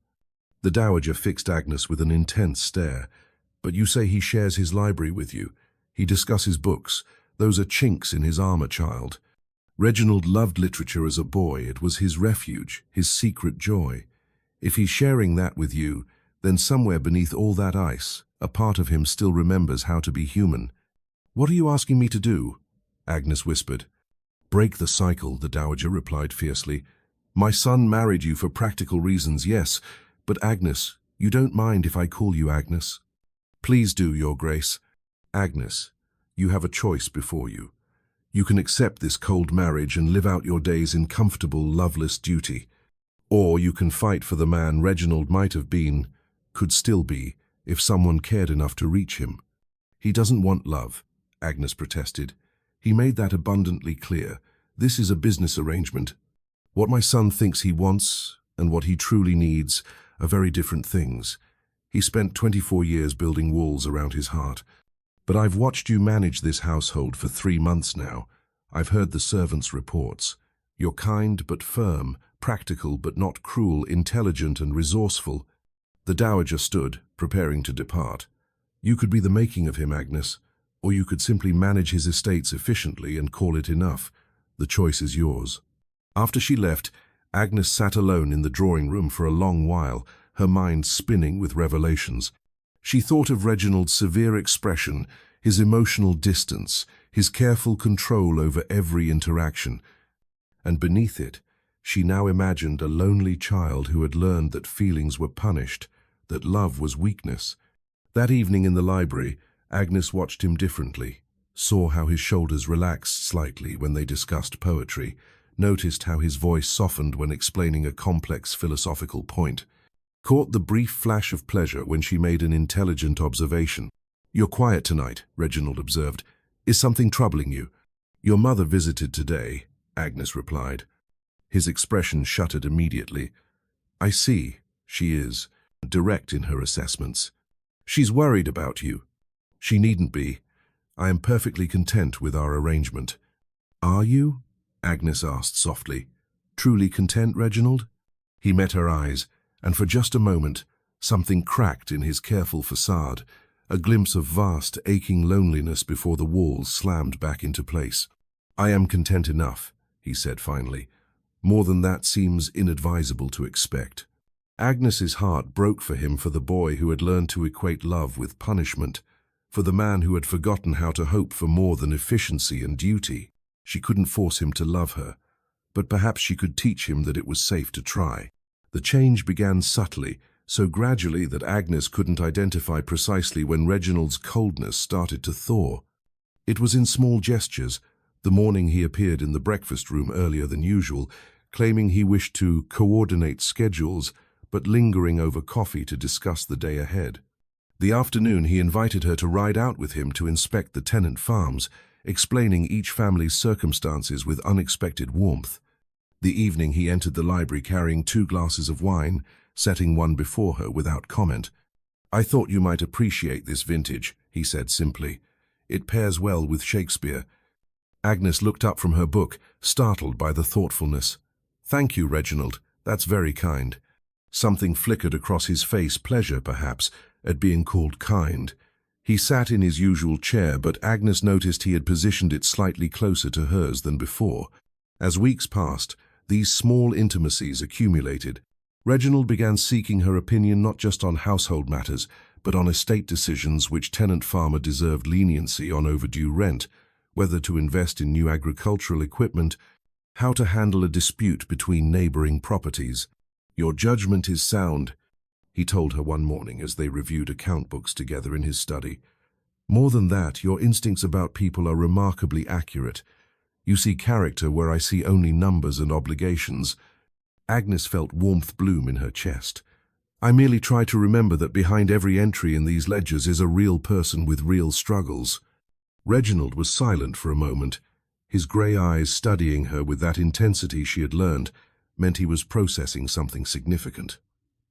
The Dowager fixed Agnes with an intense stare. "But you say he shares his library with you. He discusses books. Those are chinks in his armor, child. Reginald loved literature as a boy. It was his refuge, his secret joy. If he's sharing that with you, then somewhere beneath all that ice, a part of him still remembers how to be human." "What are you asking me to do?" Agnes whispered. Break the cycle, the dowager replied fiercely. My son married you for practical reasons, yes, but Agnes, you don't mind if I call you Agnes? Please do, Your Grace. Agnes, you have a choice before you. You can accept this cold marriage and live out your days in comfortable, loveless duty. Or you can fight for the man Reginald might have been, could still be, if someone cared enough to reach him. He doesn't want love, Agnes protested. He made that abundantly clear. This is a business arrangement. What my son thinks he wants and what he truly needs are very different things. He spent 24 years building walls around his heart. But I've watched you manage this household for 3 months now. I've heard the servants' reports. You're kind but firm, practical but not cruel, intelligent and resourceful. The dowager stood, preparing to depart. You could be the making of him, Agnes, or you could simply manage his estates efficiently and call it enough. The choice is yours. After she left, Agnes sat alone in the drawing room for a long while, her mind spinning with revelations. She thought of Reginald's severe expression, his emotional distance, his careful control over every interaction. And beneath it, she now imagined a lonely child who had learned that feelings were punished, that love was weakness. That evening in the library, Agnes watched him differently, saw how his shoulders relaxed slightly when they discussed poetry, noticed how his voice softened when explaining a complex philosophical point, caught the brief flash of pleasure when she made an intelligent observation. You're quiet tonight, Reginald observed. Is something troubling you? Your mother visited today, Agnes replied. His expression shuttered immediately. I see, she is, direct in her assessments. She's worried about you. She needn't be. I am perfectly content with our arrangement. Are you? Agnes asked softly. Truly content, Reginald? He met her eyes, and for just a moment, something cracked in his careful facade, a glimpse of vast, aching loneliness before the walls slammed back into place. I am content enough, he said finally. More than that seems inadvisable to expect. Agnes's heart broke for him, for the boy who had learned to equate love with punishment, for the man who had forgotten how to hope for more than efficiency and duty. She couldn't force him to love her, but perhaps she could teach him that it was safe to try. The change began subtly, so gradually that Agnes couldn't identify precisely when Reginald's coldness started to thaw. It was in small gestures. The morning he appeared in the breakfast room earlier than usual, claiming he wished to coordinate schedules, but lingering over coffee to discuss the day ahead. The afternoon he invited her to ride out with him to inspect the tenant farms, explaining each family's circumstances with unexpected warmth. The evening he entered the library carrying 2 glasses of wine, setting one before her without comment. I thought you might appreciate this vintage, he said simply. It pairs well with Shakespeare. Agnes looked up from her book, startled by the thoughtfulness. Thank you, Reginald. That's very kind. Something flickered across his face, pleasure perhaps, at being called kind. He sat in his usual chair, but Agnes noticed he had positioned it slightly closer to hers than before. As weeks passed, these small intimacies accumulated. Reginald began seeking her opinion not just on household matters, but on estate decisions which tenant farmer deserved leniency on overdue rent, whether to invest in new agricultural equipment, how to handle a dispute between neighboring properties. Your judgment is sound, he told her one morning as they reviewed account books together in his study. More than that, your instincts about people are remarkably accurate. You see character where I see only numbers and obligations. Agnes felt warmth bloom in her chest. I merely try to remember that behind every entry in these ledgers is a real person with real struggles. Reginald was silent for a moment. His grey eyes studying her with that intensity she had learned meant he was processing something significant.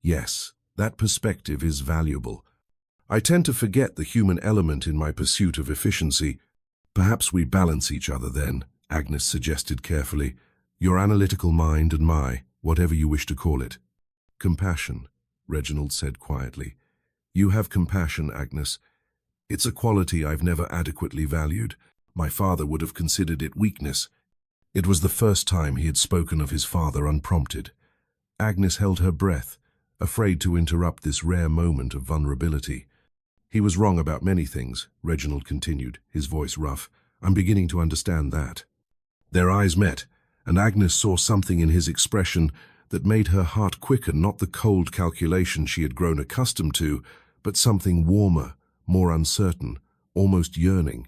Yes, that perspective is valuable. I tend to forget the human element in my pursuit of efficiency. Perhaps we balance each other then, Agnes suggested carefully. Your analytical mind and my, whatever you wish to call it. Compassion, Reginald said quietly. You have compassion, Agnes. It's a quality I've never adequately valued. My father would have considered it weakness. It was the first time he had spoken of his father unprompted. Agnes held her breath, afraid to interrupt this rare moment of vulnerability. He was wrong about many things, Reginald continued, his voice rough. I'm beginning to understand that. Their eyes met, and Agnes saw something in his expression that made her heart quicken, not the cold calculation she had grown accustomed to, but something warmer, more uncertain, almost yearning.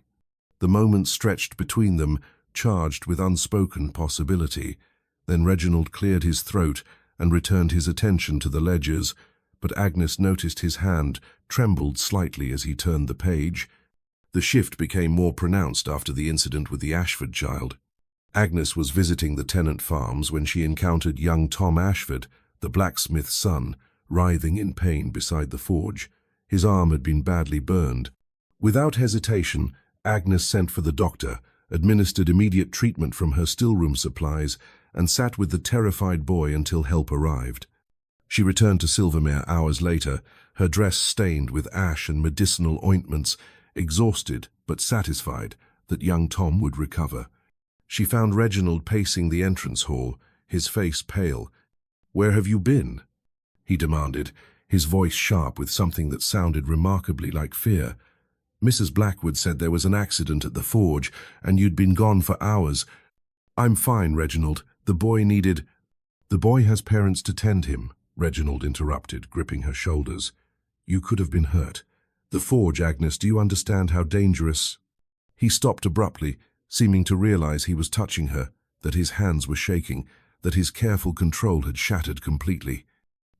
The moment stretched between them, charged with unspoken possibility. Then Reginald cleared his throat and returned his attention to the ledgers, but Agnes noticed his hand trembled slightly as he turned the page. The shift became more pronounced after the incident with the Ashford child. Agnes was visiting the Tennant farms when she encountered young Tom Ashford, the blacksmith's son, writhing in pain beside the forge. His arm had been badly burned. Without hesitation, Agnes sent for the doctor, administered immediate treatment from her stillroom supplies, and sat with the terrified boy until help arrived. She returned to Silvermere hours later, her dress stained with ash and medicinal ointments, exhausted but satisfied that young Tom would recover. She found Reginald pacing the entrance hall, his face pale. "Where have you been?" he demanded, his voice sharp with something that sounded remarkably like fear. "Mrs. Blackwood said there was an accident at the forge, and you'd been gone for hours." "I'm fine, Reginald. The boy needed—" "The boy has parents to tend him," Reginald interrupted, gripping her shoulders. "You could have been hurt. The forge, Agnes, do you understand how dangerous—" He stopped abruptly, seeming to realize he was touching her, that his hands were shaking, that his careful control had shattered completely.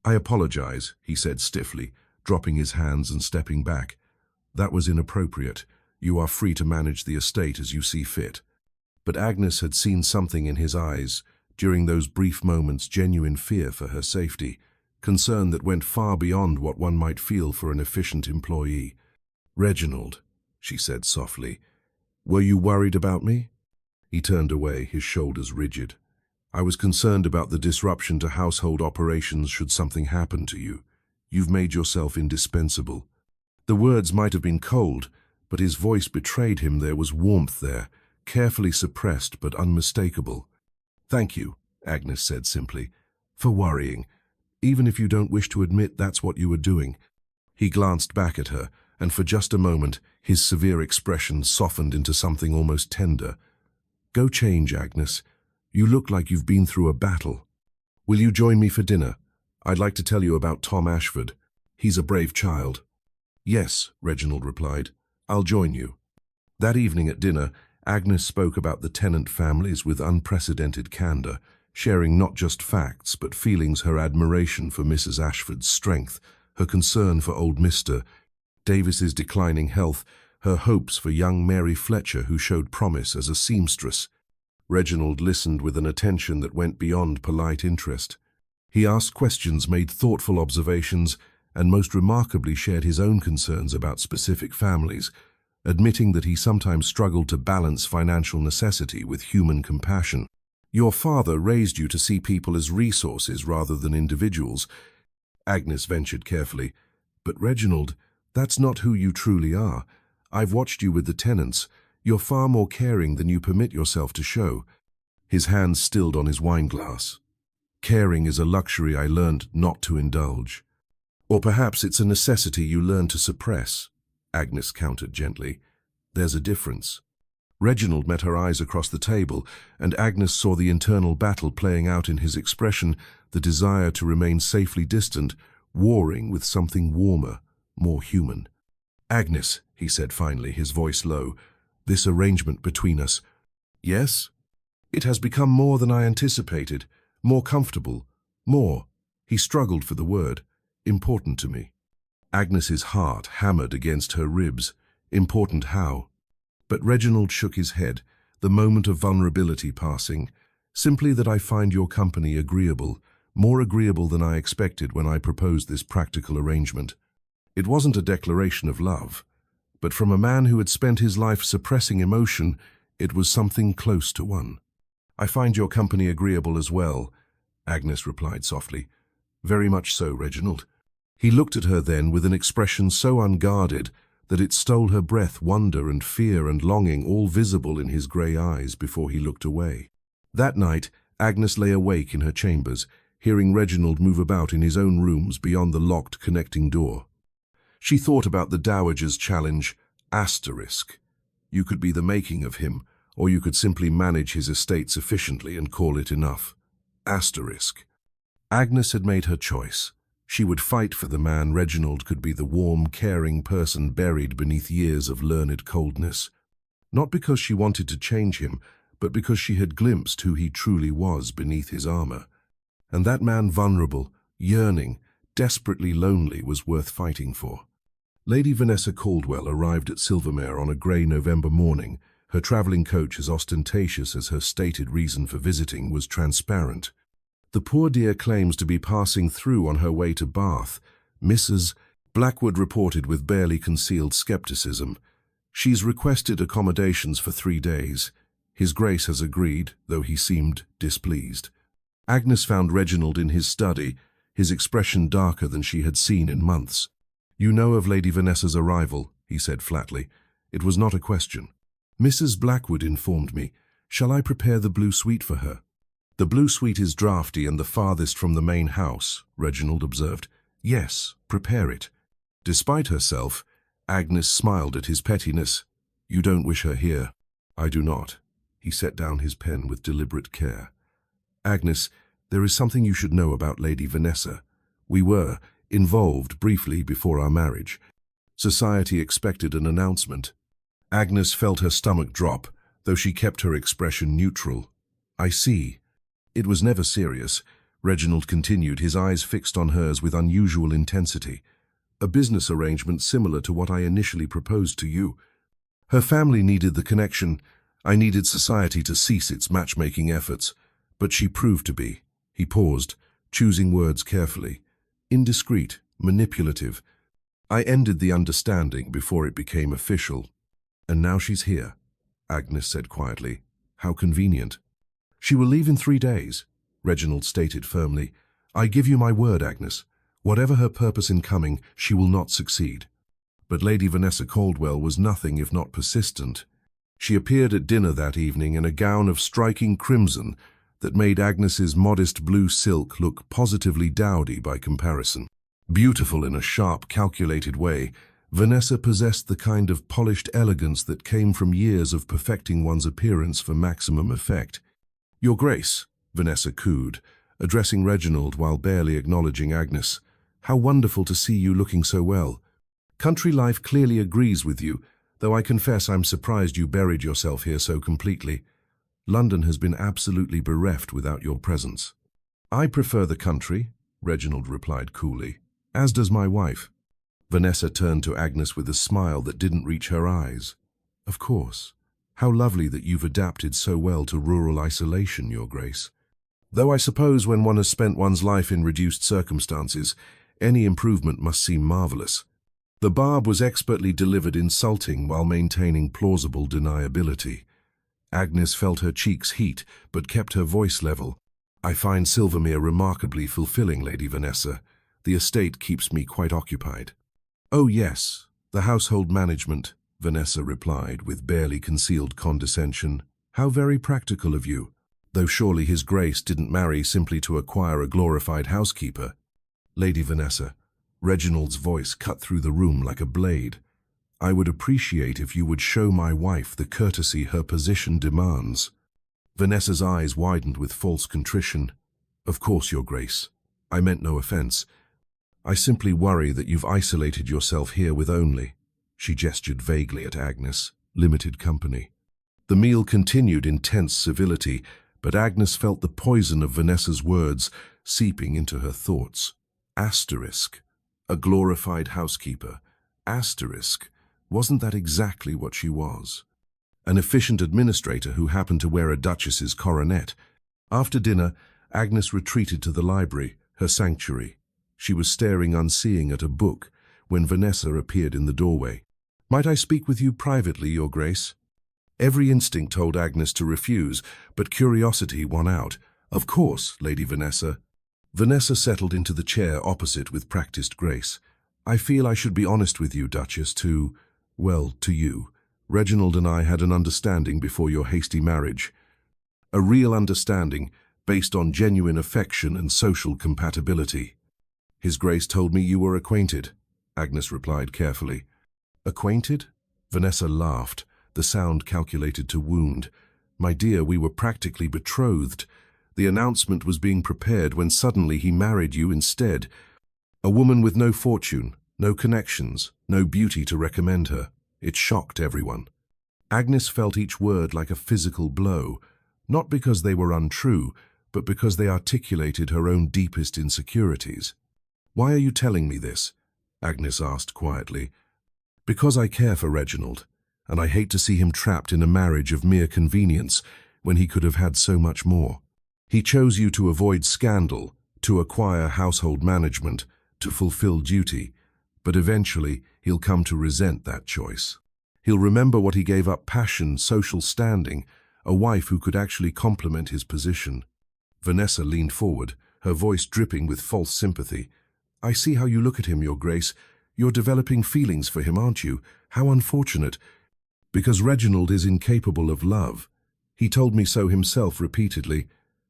"I apologize," he said stiffly, dropping his hands and stepping back. "That was inappropriate. You are free to manage the estate as you see fit." But Agnes had seen something in his eyes, during those brief moments, genuine fear for her safety, concern that went far beyond what one might feel for an efficient employee. "Reginald," she said softly, "were you worried about me?" He turned away, his shoulders rigid. "I was concerned about the disruption to household operations should something happen to you. You've made yourself indispensable." The words might have been cold, but his voice betrayed him. There was warmth there, carefully suppressed but unmistakable. "Thank you," Agnes said simply, "for worrying. Even if you don't wish to admit that's what you were doing." He glanced back at her, and for just a moment, his severe expression softened into something almost tender. "Go change, Agnes. You look like you've been through a battle. Will you join me for dinner? I'd like to tell you about Tom Ashford. He's a brave child." "Yes," Reginald replied. "I'll join you." That evening at dinner, Agnes spoke about the Tennant families with unprecedented candor, sharing not just facts but feelings, her admiration for Mrs. Ashford's strength, her concern for old Mr. Davis's declining health, her hopes for young Mary Fletcher, who showed promise as a seamstress. Reginald listened with an attention that went beyond polite interest. He asked questions, made thoughtful observations, and most remarkably shared his own concerns about specific families, admitting that he sometimes struggled to balance financial necessity with human compassion. "Your father raised you to see people as resources rather than individuals," Agnes ventured carefully. "But Reginald, that's not who you truly are. I've watched you with the Tennants. You're far more caring than you permit yourself to show." His hands stilled on his wineglass. "Caring is a luxury I learned not to indulge." "Or perhaps it's a necessity you learn to suppress," Agnes countered gently. "There's a difference." Reginald met her eyes across the table, and Agnes saw the internal battle playing out in his expression, the desire to remain safely distant, warring with something warmer, more human. "Agnes," he said finally, his voice low, "this arrangement between us—" "Yes?" "It has become more than I anticipated, more comfortable, more—" he struggled for the word— "important to me." Agnes's heart hammered against her ribs. Important how? But Reginald shook his head, the moment of vulnerability passing. "Simply that I find your company agreeable, more agreeable than I expected when I proposed this practical arrangement." It wasn't a declaration of love, but from a man who had spent his life suppressing emotion, it was something close to one. "I find your company agreeable as well," Agnes replied softly. "Very much so, Reginald." He looked at her then with an expression so unguarded that it stole her breath, wonder and fear and longing all visible in his grey eyes before he looked away. That night, Agnes lay awake in her chambers, hearing Reginald move about in his own rooms beyond the locked connecting door. She thought about the Dowager's challenge, asterisk. You could be the making of him, or you could simply manage his estate sufficiently and call it enough. Asterisk. Agnes had made her choice. She would fight for the man. Reginald could be the warm, caring person buried beneath years of learned coldness. Not because she wanted to change him, but because she had glimpsed who he truly was beneath his armor. And that man, vulnerable, yearning, desperately lonely, was worth fighting for. Lady Vanessa Caldwell arrived at Silvermere on a grey November morning. Her travelling coach, as ostentatious as her stated reason for visiting, was transparent. The poor dear claims to be passing through on her way to Bath. Mrs. Blackwood reported with barely concealed skepticism. She's requested accommodations for 3 days. His Grace has agreed, though he seemed displeased. Agnes found Reginald in his study, his expression darker than she had seen in months. "You know of Lady Vanessa's arrival," he said flatly. It was not a question. "Mrs. Blackwood informed me. Shall I prepare the blue suite for her?" "The blue suite is draughty and the farthest from the main house," Reginald observed. "Yes, prepare it." Despite herself, Agnes smiled at his pettiness. "You don't wish her here." "I do not." He set down his pen with deliberate care. "Agnes, there is something you should know about Lady Vanessa. We were involved briefly before our marriage. Society expected an announcement." Agnes felt her stomach drop, though she kept her expression neutral. "I see. It was never serious," Reginald continued, his eyes fixed on hers with unusual intensity. "A business arrangement similar to what I initially proposed to you. Her family needed the connection. I needed society to cease its matchmaking efforts. But she proved to be." He paused, choosing words carefully. "Indiscreet, manipulative. I ended the understanding before it became official. And now she's here," Agnes said quietly. "How convenient." "She will leave in 3 days," Reginald stated firmly. "I give you my word, Agnes. Whatever her purpose in coming, she will not succeed." But Lady Vanessa Caldwell was nothing if not persistent. She appeared at dinner that evening in a gown of striking crimson that made Agnes's modest blue silk look positively dowdy by comparison. Beautiful in a sharp, calculated way, Vanessa possessed the kind of polished elegance that came from years of perfecting one's appearance for maximum effect. "Your Grace," Vanessa cooed, addressing Reginald while barely acknowledging Agnes. "How wonderful to see you looking so well. Country life clearly agrees with you, though I confess I'm surprised you buried yourself here so completely. London has been absolutely bereft without your presence." "I prefer the country," Reginald replied coolly, "as does my wife." Vanessa turned to Agnes with a smile that didn't reach her eyes. "Of course. How lovely that you've adapted so well to rural isolation, Your Grace. Though I suppose when one has spent one's life in reduced circumstances, any improvement must seem marvelous." The barb was expertly delivered, insulting while maintaining plausible deniability. Agnes felt her cheeks heat, but kept her voice level. "I find Silvermere remarkably fulfilling, Lady Vanessa. The estate keeps me quite occupied." "Oh yes, the household management," Vanessa replied with barely concealed condescension. "How very practical of you. Though surely His Grace didn't marry simply to acquire a glorified housekeeper." "Lady Vanessa," Reginald's voice cut through the room like a blade. "I would appreciate if you would show my wife the courtesy her position demands." Vanessa's eyes widened with false contrition. "Of course, Your Grace. I meant no offense. I simply worry that you've isolated yourself here with only," she gestured vaguely at Agnes, "limited company." The meal continued in tense civility, but Agnes felt the poison of Vanessa's words seeping into her thoughts. Asterisk. A glorified housekeeper. Asterisk. Wasn't that exactly what she was? An efficient administrator who happened to wear a duchess's coronet. After dinner, Agnes retreated to the library, her sanctuary. She was staring unseeing at a book when Vanessa appeared in the doorway. "Might I speak with you privately, Your Grace?" Every instinct told Agnes to refuse, but curiosity won out. "Of course, Lady Vanessa." Vanessa settled into the chair opposite with practiced grace. "I feel I should be honest with you, Duchess, to you. Reginald and I had an understanding before your hasty marriage. A real understanding, based on genuine affection and social compatibility." "His Grace told me you were acquainted," Agnes replied carefully. "Acquainted?" Vanessa laughed, the sound calculated to wound. My dear, we were practically betrothed. The announcement was being prepared when suddenly he married you instead. A woman with no fortune, no connections, no beauty to recommend her. It shocked everyone. Agnes felt each word like a physical blow, not because they were untrue, but because they articulated her own deepest insecurities. "Why are you telling me this?" Agnes asked quietly. "Because I care for Reginald, and I hate to see him trapped in a marriage of mere convenience when he could have had so much more. He chose you to avoid scandal, to acquire household management, to fulfill duty, but eventually he'll come to resent that choice. He'll remember what he gave up: passion, social standing, a wife who could actually complement his position." Vanessa leaned forward, her voice dripping with false sympathy. "I see how you look at him, Your Grace. You're developing feelings for him, aren't you? How unfortunate. Because Reginald is incapable of love. He told me so himself repeatedly.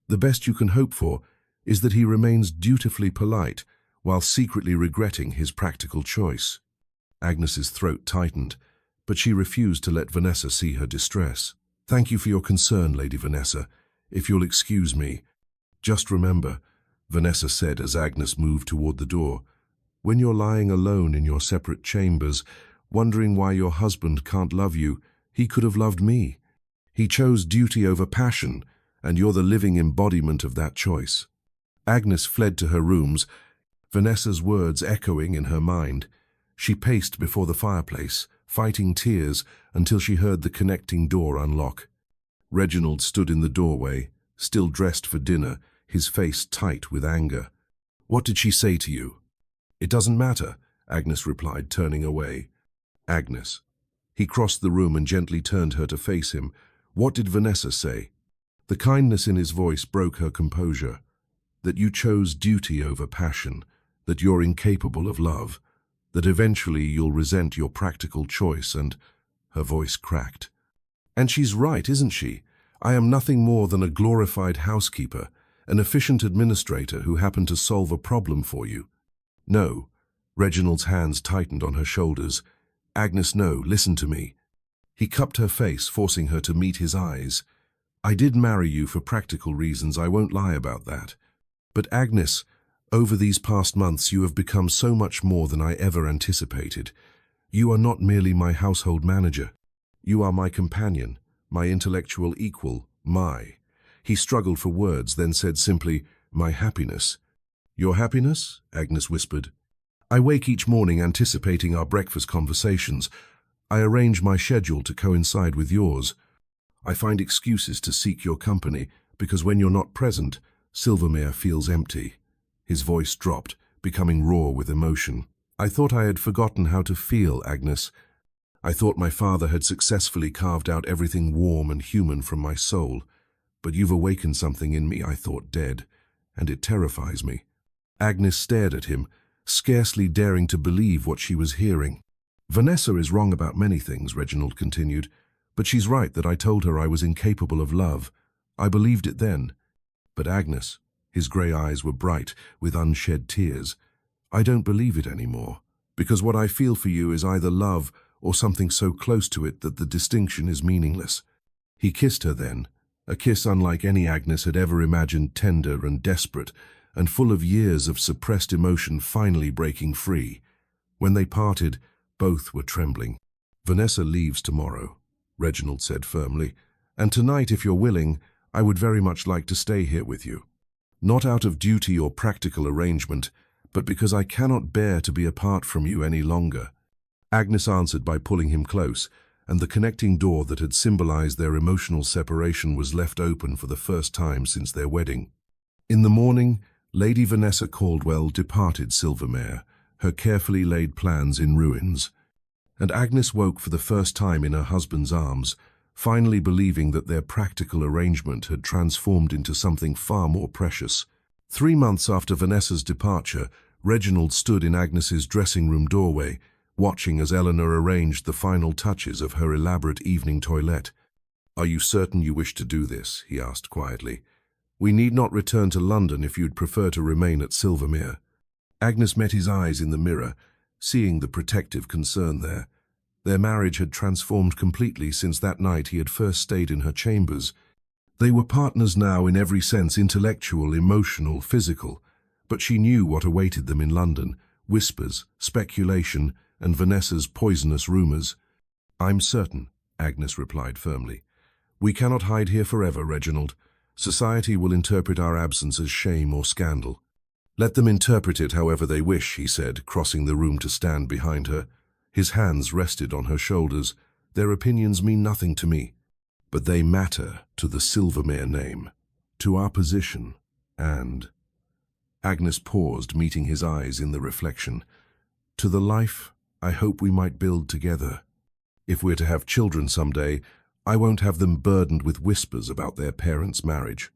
The best you can hope for is that he remains dutifully polite while secretly regretting his practical choice." Agnes's throat tightened, but she refused to let Vanessa see her distress. "Thank you for your concern, Lady Vanessa. If you'll excuse me. Just remember," Vanessa said as Agnes moved toward the door, "when you're lying alone in your separate chambers, wondering why your husband can't love you, he could have loved me. He chose duty over passion, and you're the living embodiment of that choice." Agnes fled to her rooms, Vanessa's words echoing in her mind. She paced before the fireplace, fighting tears until she heard the connecting door unlock. Reginald stood in the doorway, still dressed for dinner, his face tight with anger. "What did she say to you?" "It doesn't matter," Agnes replied, turning away. "Agnes." He crossed the room and gently turned her to face him. "What did Vanessa say?" The kindness in his voice broke her composure. "That you chose duty over passion, that you're incapable of love, that eventually you'll resent your practical choice and—" Her voice cracked. "And she's right, isn't she? I am nothing more than a glorified housekeeper, an efficient administrator who happened to solve a problem for you." "No." Reginald's hands tightened on her shoulders. "Agnes, no, listen to me." He cupped her face, forcing her to meet his eyes. "I did marry you for practical reasons, I won't lie about that. But Agnes, over these past months you have become so much more than I ever anticipated. You are not merely my household manager. You are my companion, my intellectual equal, my—" He struggled for words, then said simply, "My happiness." "Your happiness?" Agnes whispered. "I wake each morning anticipating our breakfast conversations. I arrange my schedule to coincide with yours. I find excuses to seek your company, because when you're not present, Silvermere feels empty." His voice dropped, becoming raw with emotion. "I thought I had forgotten how to feel, Agnes. I thought my father had successfully carved out everything warm and human from my soul. But you've awakened something in me I thought dead, and it terrifies me." Agnes stared at him, scarcely daring to believe what she was hearing. "Vanessa is wrong about many things," Reginald continued, "but she's right that I told her I was incapable of love. I believed it then. But Agnes," his grey eyes were bright with unshed tears, "I don't believe it anymore, because what I feel for you is either love or something so close to it that the distinction is meaningless." He kissed her then, a kiss unlike any Agnes had ever imagined, tender and desperate, and full of years of suppressed emotion finally breaking free. When they parted, both were trembling. "Vanessa leaves tomorrow," Reginald said firmly, "and tonight, if you're willing, I would very much like to stay here with you. Not out of duty or practical arrangement, but because I cannot bear to be apart from you any longer." Agnes answered by pulling him close, and the connecting door that had symbolized their emotional separation was left open for the first time since their wedding. In the morning, Lady Vanessa Caldwell departed Silvermere, her carefully laid plans in ruins. And Agnes woke for the first time in her husband's arms, finally believing that their practical arrangement had transformed into something far more precious. 3 months after Vanessa's departure, Reginald stood in Agnes's dressing room doorway, watching as Eleanor arranged the final touches of her elaborate evening toilette. "Are you certain you wish to do this?" he asked quietly. "We need not return to London if you'd prefer to remain at Silvermere." Agnes met his eyes in the mirror, seeing the protective concern there. Their marriage had transformed completely since that night he had first stayed in her chambers. They were partners now in every sense, intellectual, emotional, physical, but she knew what awaited them in London: whispers, speculation, and Vanessa's poisonous rumours. "I'm certain," Agnes replied firmly. "We cannot hide here forever, Reginald. Society will interpret our absence as shame or scandal." "Let them interpret it however they wish," he said, crossing the room to stand behind her. His hands rested on her shoulders. "Their opinions mean nothing to me, but they matter to the Silvermere name, to our position, and—" Agnes paused, meeting his eyes in the reflection. "To the life I hope we might build together. If we're to have children someday, I won't have them burdened with whispers about their parents' marriage."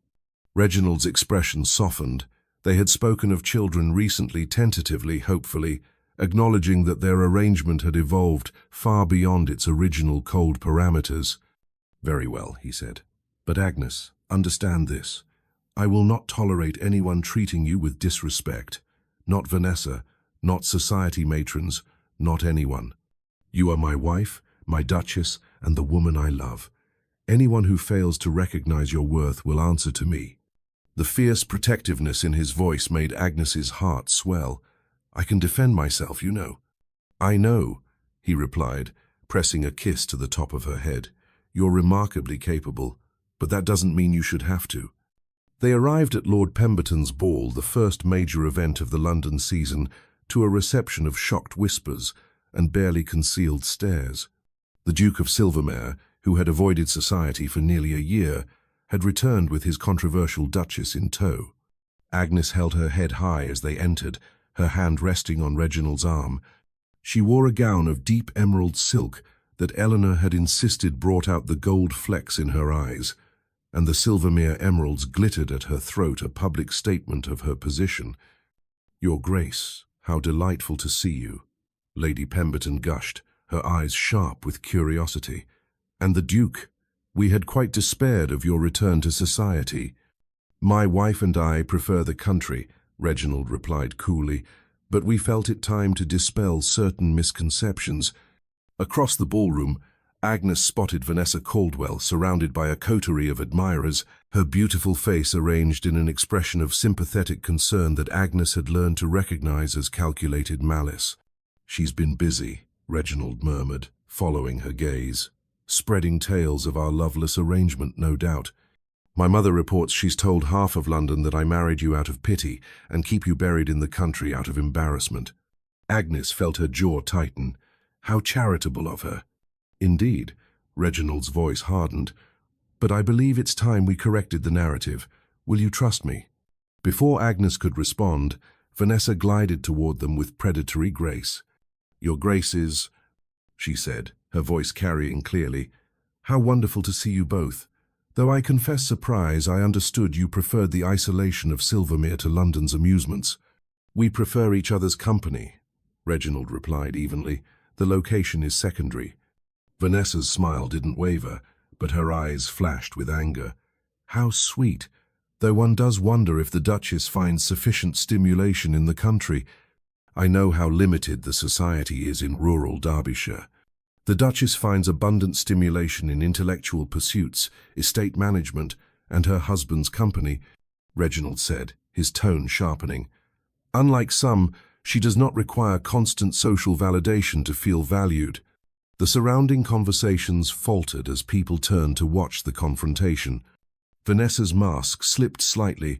Reginald's expression softened. They had spoken of children recently, tentatively, hopefully, acknowledging that their arrangement had evolved far beyond its original cold parameters. "Very well," he said. "But Agnes, understand this. I will not tolerate anyone treating you with disrespect. Not Vanessa, not society matrons, not anyone. You are my wife, my duchess, and the woman I love. Anyone who fails to recognize your worth will answer to me." The fierce protectiveness in his voice made Agnes's heart swell. "I can defend myself, you know." "I know," he replied, pressing a kiss to the top of her head. "You're remarkably capable, but that doesn't mean you should have to." They arrived at Lord Pemberton's ball, the first major event of the London season, to a reception of shocked whispers and barely concealed stares. The Duke of Silvermere, who had avoided society for nearly a year, had returned with his controversial duchess in tow. Agnes held her head high as they entered, her hand resting on Reginald's arm. She wore a gown of deep emerald silk that Eleanor had insisted brought out the gold flecks in her eyes, and the Silvermere emeralds glittered at her throat, a public statement of her position. "Your Grace, how delightful to see you," Lady Pemberton gushed, her eyes sharp with curiosity. "And the Duke, we had quite despaired of your return to society." "My wife and I prefer the country," Reginald replied coolly, "but we felt it time to dispel certain misconceptions." Across the ballroom, Agnes spotted Vanessa Caldwell, surrounded by a coterie of admirers, her beautiful face arranged in an expression of sympathetic concern that Agnes had learned to recognize as calculated malice. "She's been busy," Reginald murmured, following her gaze. "Spreading tales of our loveless arrangement, no doubt. My mother reports she's told half of London that I married you out of pity and keep you buried in the country out of embarrassment." Agnes felt her jaw tighten. How charitable of her. "Indeed," Reginald's voice hardened, "but I believe it's time we corrected the narrative. Will you trust me?" Before Agnes could respond, Vanessa glided toward them with predatory grace. "Your Graces," she said, her voice carrying clearly, "how wonderful to see you both. Though I confess surprise, I understood you preferred the isolation of Silvermere to London's amusements." "We prefer each other's company," Reginald replied evenly. "The location is secondary." Vanessa's smile didn't waver, but her eyes flashed with anger. "How sweet, though one does wonder if the Duchess finds sufficient stimulation in the country. I know how limited the society is in rural Derbyshire. The Duchess finds abundant stimulation in intellectual pursuits, estate management, and her husband's company," Reginald said, his tone sharpening. "Unlike some, she does not require constant social validation to feel valued." The surrounding conversations faltered as people turned to watch the confrontation. Vanessa's mask slipped slightly.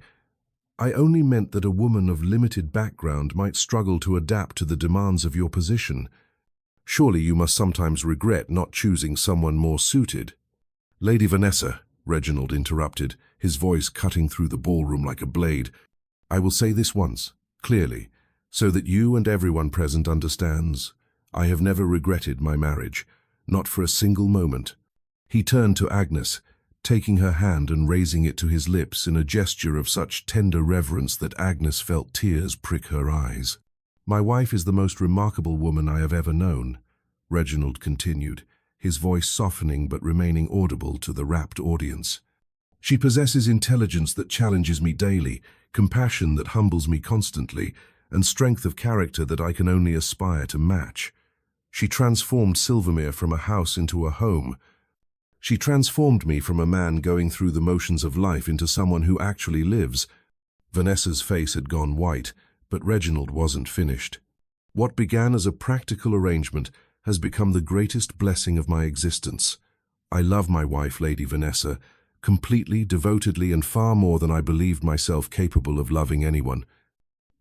"I only meant that a woman of limited background might struggle to adapt to the demands of your position. Surely you must sometimes regret not choosing someone more suited." "Lady Vanessa," Reginald interrupted, his voice cutting through the ballroom like a blade, "I will say this once, clearly, so that you and everyone present understands. I have never regretted my marriage, not for a single moment." He turned to Agnes, taking her hand and raising it to his lips in a gesture of such tender reverence that Agnes felt tears prick her eyes. "My wife is the most remarkable woman I have ever known," Reginald continued, his voice softening but remaining audible to the rapt audience. "She possesses intelligence that challenges me daily, compassion that humbles me constantly, and strength of character that I can only aspire to match. She transformed Silvermere from a house into a home. She transformed me from a man going through the motions of life into someone who actually lives. Vanessa's face had gone white, but Reginald wasn't finished. What began as a practical arrangement has become the greatest blessing of my existence. I love my wife, Lady Vanessa, completely, devotedly, and far more than I believed myself capable of loving anyone.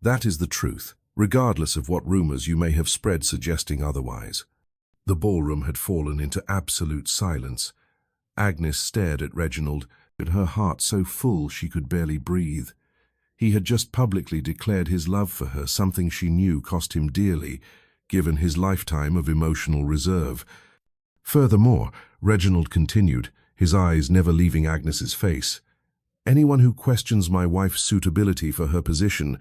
That is the truth, regardless of what rumors you may have spread suggesting otherwise. The ballroom had fallen into absolute silence. Agnes stared at Reginald, her heart so full she could barely breathe. He had just publicly declared his love for her, something she knew cost him dearly, given his lifetime of emotional reserve. Furthermore, Reginald continued, his eyes never leaving Agnes's face. Anyone who questions my wife's suitability for her position,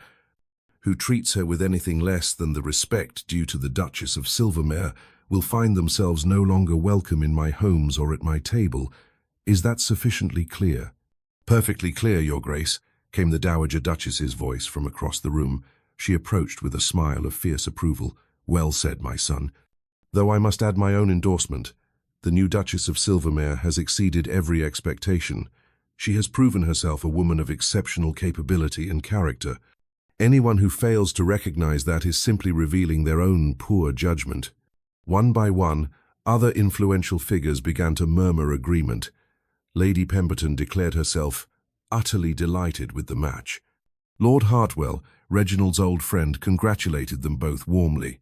who treats her with anything less than the respect due to the Duchess of Silvermere, will find themselves no longer welcome in my homes or at my table. Is that sufficiently clear? Perfectly clear, Your Grace, came the Dowager Duchess's voice from across the room. She approached with a smile of fierce approval. Well said, my son. Though I must add my own endorsement. The new Duchess of Silvermere has exceeded every expectation. She has proven herself a woman of exceptional capability and character. Anyone who fails to recognize that is simply revealing their own poor judgment. One by one, other influential figures began to murmur agreement. Lady Pemberton declared herself utterly delighted with the match. Lord Hartwell, Reginald's old friend, congratulated them both warmly.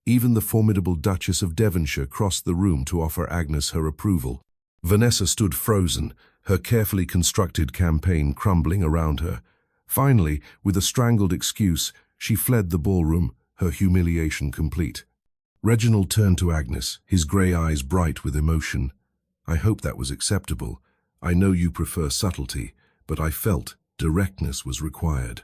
Even the formidable Duchess of Devonshire crossed the room to offer Agnes her approval. Vanessa stood frozen, her carefully constructed campaign crumbling around her. Finally, with a strangled excuse, she fled the ballroom, her humiliation complete. Reginald turned to Agnes, his grey eyes bright with emotion. I hope that was acceptable. I know you prefer subtlety, but I felt directness was required.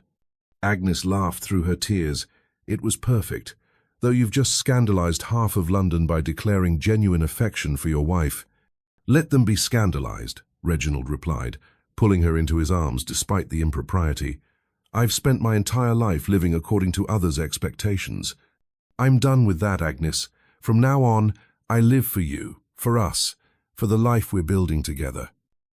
Agnes laughed through her tears. It was perfect. Though you've just scandalized half of London by declaring genuine affection for your wife. Let them be scandalized, Reginald replied, pulling her into his arms despite the impropriety. I've spent my entire life living according to others' expectations. I'm done with that, Agnes. From now on, I live for you, for us, for the life we're building together.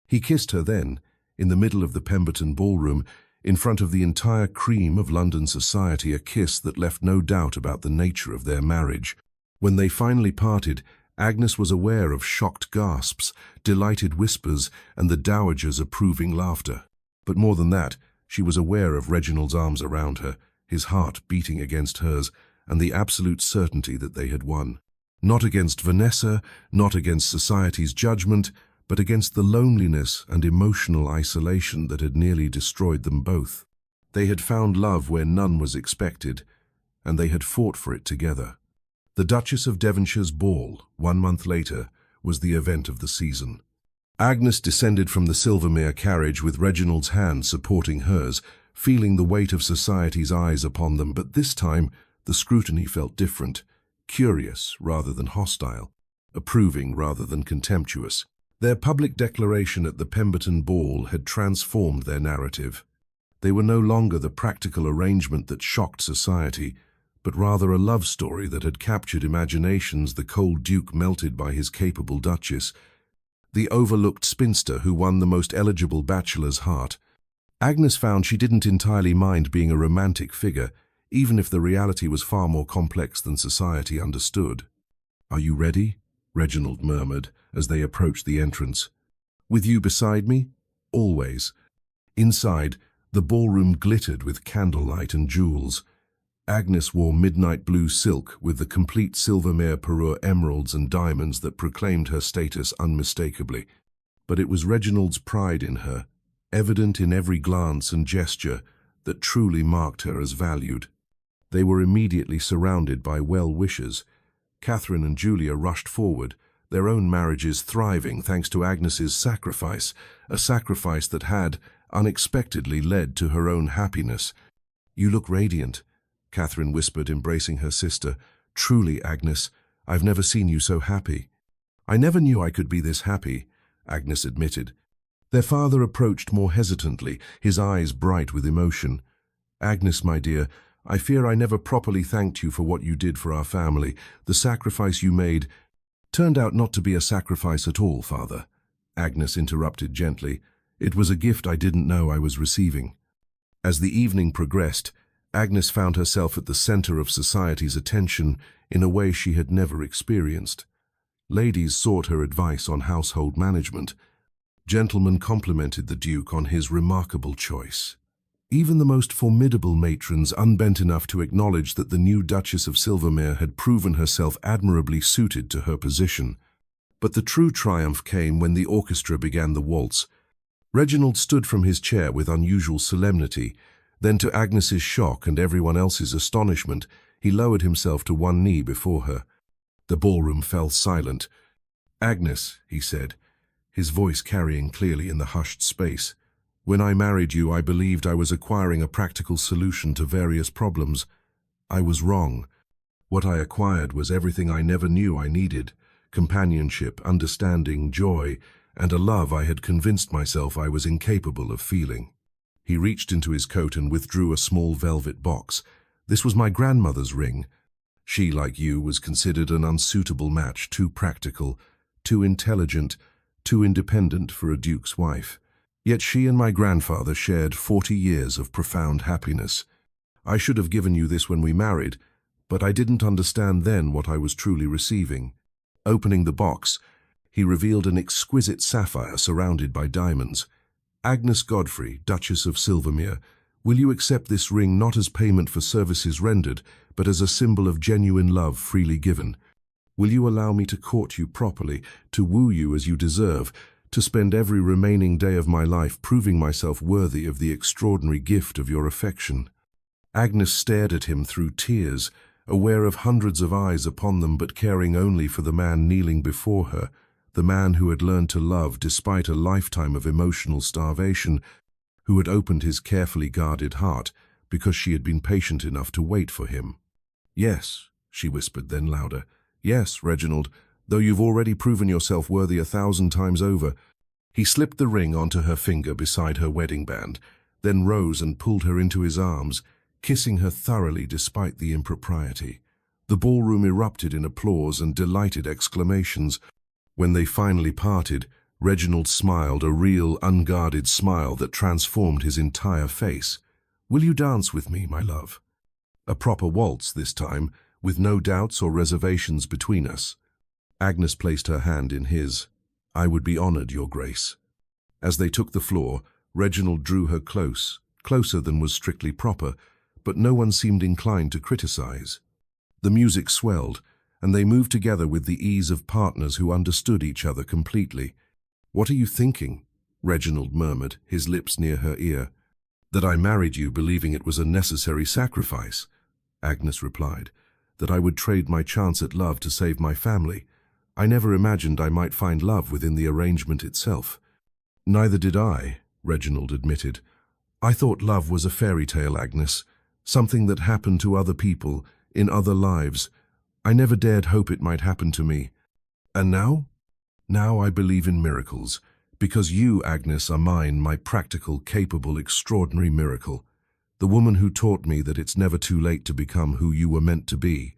He kissed her then, in the middle of the Pemberton ballroom, in front of the entire cream of London society, a kiss that left no doubt about the nature of their marriage. When they finally parted, Agnes was aware of shocked gasps, delighted whispers, and the Dowager's approving laughter. But more than that, she was aware of Reginald's arms around her, his heart beating against hers, and the absolute certainty that they had won. Not against Vanessa, not against society's judgment, but against the loneliness and emotional isolation that had nearly destroyed them both. They had found love where none was expected, and they had fought for it together. The Duchess of Devonshire's ball, 1 month later, was the event of the season. Agnes descended from the Silvermere carriage with Reginald's hand supporting hers, feeling the weight of society's eyes upon them, but this time the scrutiny felt different, curious rather than hostile, approving rather than contemptuous. Their public declaration at the Pemberton ball had transformed their narrative. They were no longer the practical arrangement that shocked society, but rather a love story that had captured imaginations. The cold Duke melted by his capable Duchess, the overlooked spinster who won the most eligible bachelor's heart. Agnes found she didn't entirely mind being a romantic figure, even if the reality was far more complex than society understood. "Are you ready?" Reginald murmured as they approached the entrance. "With you beside me? Always." Inside, the ballroom glittered with candlelight and jewels. Agnes wore midnight blue silk with the complete Silvermere parure emeralds and diamonds that proclaimed her status unmistakably. But it was Reginald's pride in her, evident in every glance and gesture, that truly marked her as valued. They were immediately surrounded by well-wishers. Catherine and Julia rushed forward, their own marriages thriving thanks to Agnes's sacrifice, a sacrifice that had, unexpectedly, led to her own happiness. "You look radiant," Catherine whispered, embracing her sister. "Truly, Agnes, I've never seen you so happy." "I never knew I could be this happy," Agnes admitted. Their father approached more hesitantly, his eyes bright with emotion. "Agnes, my dear, I fear I never properly thanked you for what you did for our family. The sacrifice you made turned out not to be a sacrifice at all, Father. Agnes interrupted gently. It was a gift I didn't know I was receiving. As the evening progressed, Agnes found herself at the center of society's attention in a way she had never experienced. Ladies sought her advice on household management. Gentlemen complimented the Duke on his remarkable choice. Even the most formidable matrons unbent enough to acknowledge that the new Duchess of Silvermere had proven herself admirably suited to her position. But the true triumph came when the orchestra began the waltz. Reginald stood from his chair with unusual solemnity. Then, to Agnes's shock and everyone else's astonishment, he lowered himself to one knee before her. The ballroom fell silent. "Agnes," he said, his voice carrying clearly in the hushed space, "when I married you, I believed I was acquiring a practical solution to various problems. I was wrong. What I acquired was everything I never knew I needed: companionship, understanding, joy, and a love I had convinced myself I was incapable of feeling." He reached into his coat and withdrew a small velvet box. "This was my grandmother's ring. She, like you, was considered an unsuitable match, too practical, too intelligent, too independent for a duke's wife. Yet she and my grandfather shared 40 years of profound happiness. I should have given you this when we married, but I didn't understand then what I was truly receiving." Opening the box, he revealed an exquisite sapphire surrounded by diamonds. "Agnes Godfrey, Duchess of Silvermere, will you accept this ring not as payment for services rendered, but as a symbol of genuine love freely given? Will you allow me to court you properly, to woo you as you deserve, to spend every remaining day of my life proving myself worthy of the extraordinary gift of your affection?" Agnes stared at him through tears, aware of hundreds of eyes upon them, but caring only for the man kneeling before her, the man who had learned to love despite a lifetime of emotional starvation, who had opened his carefully guarded heart because she had been patient enough to wait for him. "Yes," she whispered, then louder. "Yes, Reginald, though you've already proven yourself worthy 1,000 times over." He slipped the ring onto her finger beside her wedding band, then rose and pulled her into his arms, kissing her thoroughly despite the impropriety. The ballroom erupted in applause and delighted exclamations. When they finally parted, Reginald smiled, a real, unguarded smile that transformed his entire face. "Will you dance with me, my love?" A proper waltz this time, with no doubts or reservations between us. Agnes placed her hand in his. "I would be honored, Your Grace." As they took the floor, Reginald drew her close, closer than was strictly proper, but no one seemed inclined to criticize. The music swelled, and they moved together with the ease of partners who understood each other completely. "What are you thinking?" Reginald murmured, his lips near her ear. "That I married you believing it was a necessary sacrifice," Agnes replied. "That I would trade my chance at love to save my family. I never imagined I might find love within the arrangement itself." "Neither did I," Reginald admitted. "I thought love was a fairy tale, Agnes, something that happened to other people, in other lives. I never dared hope it might happen to me. And now? Now I believe in miracles, because you, Agnes, are mine, my practical, capable, extraordinary miracle. The woman who taught me that it's never too late to become who you were meant to be."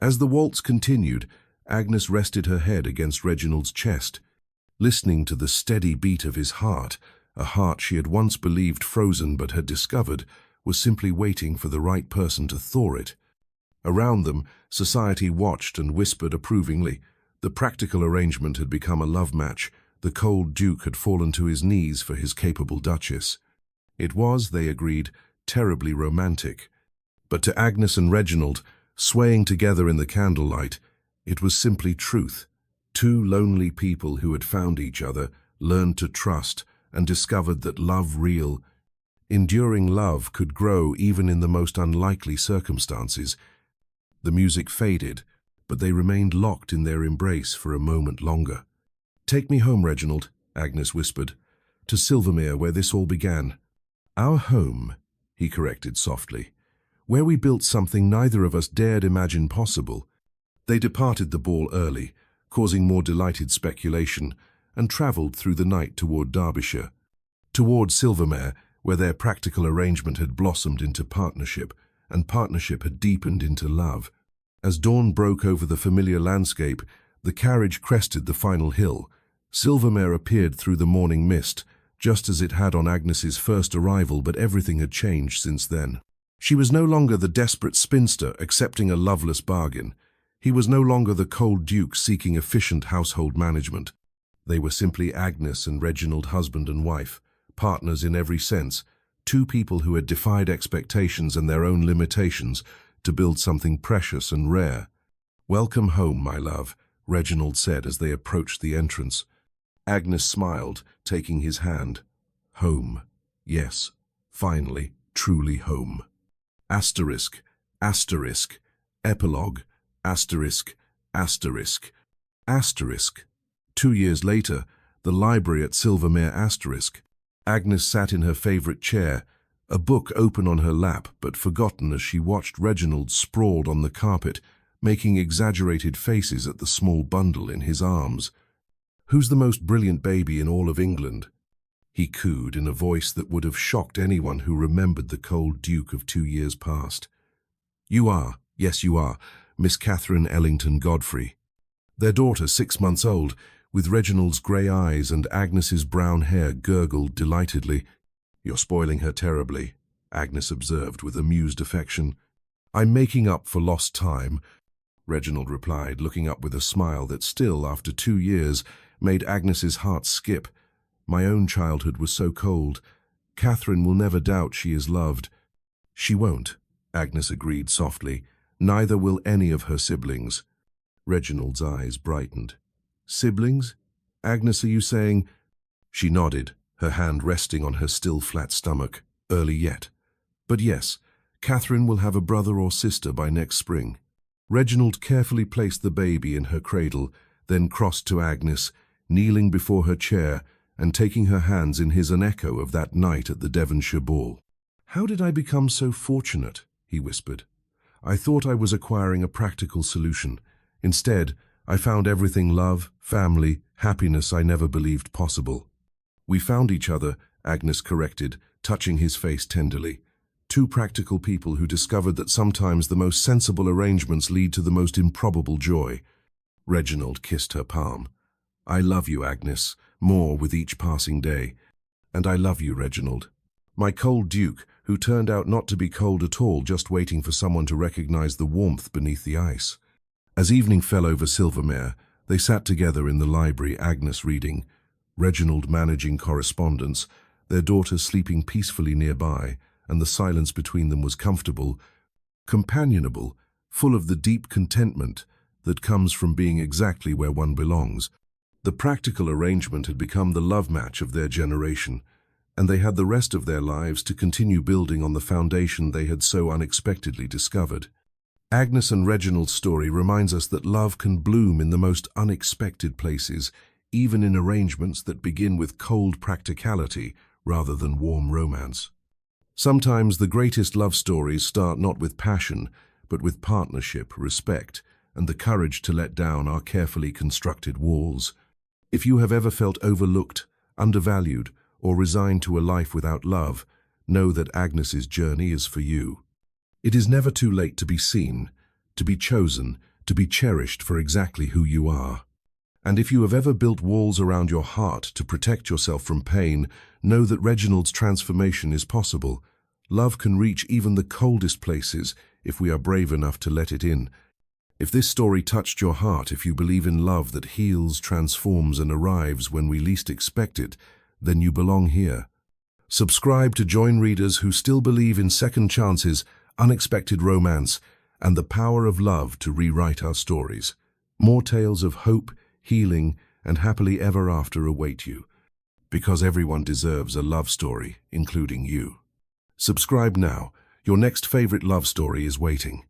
As the waltz continued, Agnes rested her head against Reginald's chest, listening to the steady beat of his heart, a heart she had once believed frozen but had discovered was simply waiting for the right person to thaw it. Around them, society watched and whispered approvingly. The practical arrangement had become a love match. The cold Duke had fallen to his knees for his capable Duchess. It was, they agreed, terribly romantic. But to Agnes and Reginald, swaying together in the candlelight, it was simply truth. Two lonely people who had found each other, learned to trust, and discovered that love real, enduring love could grow even in the most unlikely circumstances. The music faded, but they remained locked in their embrace for a moment longer. "Take me home, Reginald," Agnes whispered, "to Silvermere, where this all began." "Our home," he corrected softly, "where we built something neither of us dared imagine possible." They departed the ball early, causing more delighted speculation, and travelled through the night toward Derbyshire, toward Silvermere, where their practical arrangement had blossomed into partnership, and partnership had deepened into love. As dawn broke over the familiar landscape, the carriage crested the final hill. Silvermere appeared through the morning mist, just as it had on Agnes's first arrival, but everything had changed since then. She was no longer the desperate spinster accepting a loveless bargain. He was no longer the cold duke seeking efficient household management. They were simply Agnes and Reginald, husband and wife, partners in every sense, two people who had defied expectations and their own limitations to build something precious and rare. "Welcome home, my love," Reginald said as they approached the entrance. Agnes smiled, taking his hand. Home. Yes, finally, truly home. Asterisk, asterisk, epilogue, asterisk, asterisk, asterisk. 2 years later, the library at Silvermere asterisk. Agnes sat in her favorite chair, a book open on her lap but forgotten as she watched Reginald sprawled on the carpet, making exaggerated faces at the small bundle in his arms. "Who's the most brilliant baby in all of England?" he cooed in a voice that would have shocked anyone who remembered the cold Duke of 2 years past. "You are, yes you are, Miss Catherine Ellington Godfrey." Their daughter, 6 months old, with Reginald's grey eyes and Agnes's brown hair, gurgled delightedly. "You're spoiling her terribly," Agnes observed with amused affection. "I'm making up for lost time," Reginald replied, looking up with a smile that still, after 2 years, made Agnes's heart skip. "My own childhood was so cold. Catherine will never doubt she is loved." "She won't," Agnes agreed softly. "Neither will any of her siblings." Reginald's eyes brightened. "Siblings? Agnes, are you saying—" She nodded, her hand resting on her still flat stomach. "Early yet. But yes, Catherine will have a brother or sister by next spring." Reginald carefully placed the baby in her cradle, then crossed to Agnes, kneeling before her chair and taking her hands in his, an echo of that night at the Devonshire ball. "How did I become so fortunate?" he whispered. "I thought I was acquiring a practical solution. Instead, I found everything love, family, happiness I never believed possible." "We found each other," Agnes corrected, touching his face tenderly. "Two practical people who discovered that sometimes the most sensible arrangements lead to the most improbable joy." Reginald kissed her palm. "I love you, Agnes, more with each passing day. And I love you, Reginald. My cold Duke, who turned out not to be cold at all, just waiting for someone to recognize the warmth beneath the ice." As evening fell over Silvermere, they sat together in the library, Agnes reading, Reginald managing correspondence, their daughter sleeping peacefully nearby, and the silence between them was comfortable, companionable, full of the deep contentment that comes from being exactly where one belongs. The practical arrangement had become the love match of their generation, and they had the rest of their lives to continue building on the foundation they had so unexpectedly discovered. Agnes and Reginald's story reminds us that love can bloom in the most unexpected places, even in arrangements that begin with cold practicality rather than warm romance. Sometimes the greatest love stories start not with passion, but with partnership, respect, and the courage to let down our carefully constructed walls. If you have ever felt overlooked, undervalued, or resigned to a life without love, know that Agnes's journey is for you. It is never too late to be seen, to be chosen, to be cherished for exactly who you are. And if you have ever built walls around your heart to protect yourself from pain, know that Reginald's transformation is possible. Love can reach even the coldest places if we are brave enough to let it in. If this story touched your heart, if you believe in love that heals, transforms, and arrives when we least expect it, then you belong here. Subscribe to join readers who still believe in second chances, unexpected romance, and the power of love to rewrite our stories. More tales of hope, healing, and happily ever after await you. Because everyone deserves a love story, including you. Subscribe now. Your next favorite love story is waiting.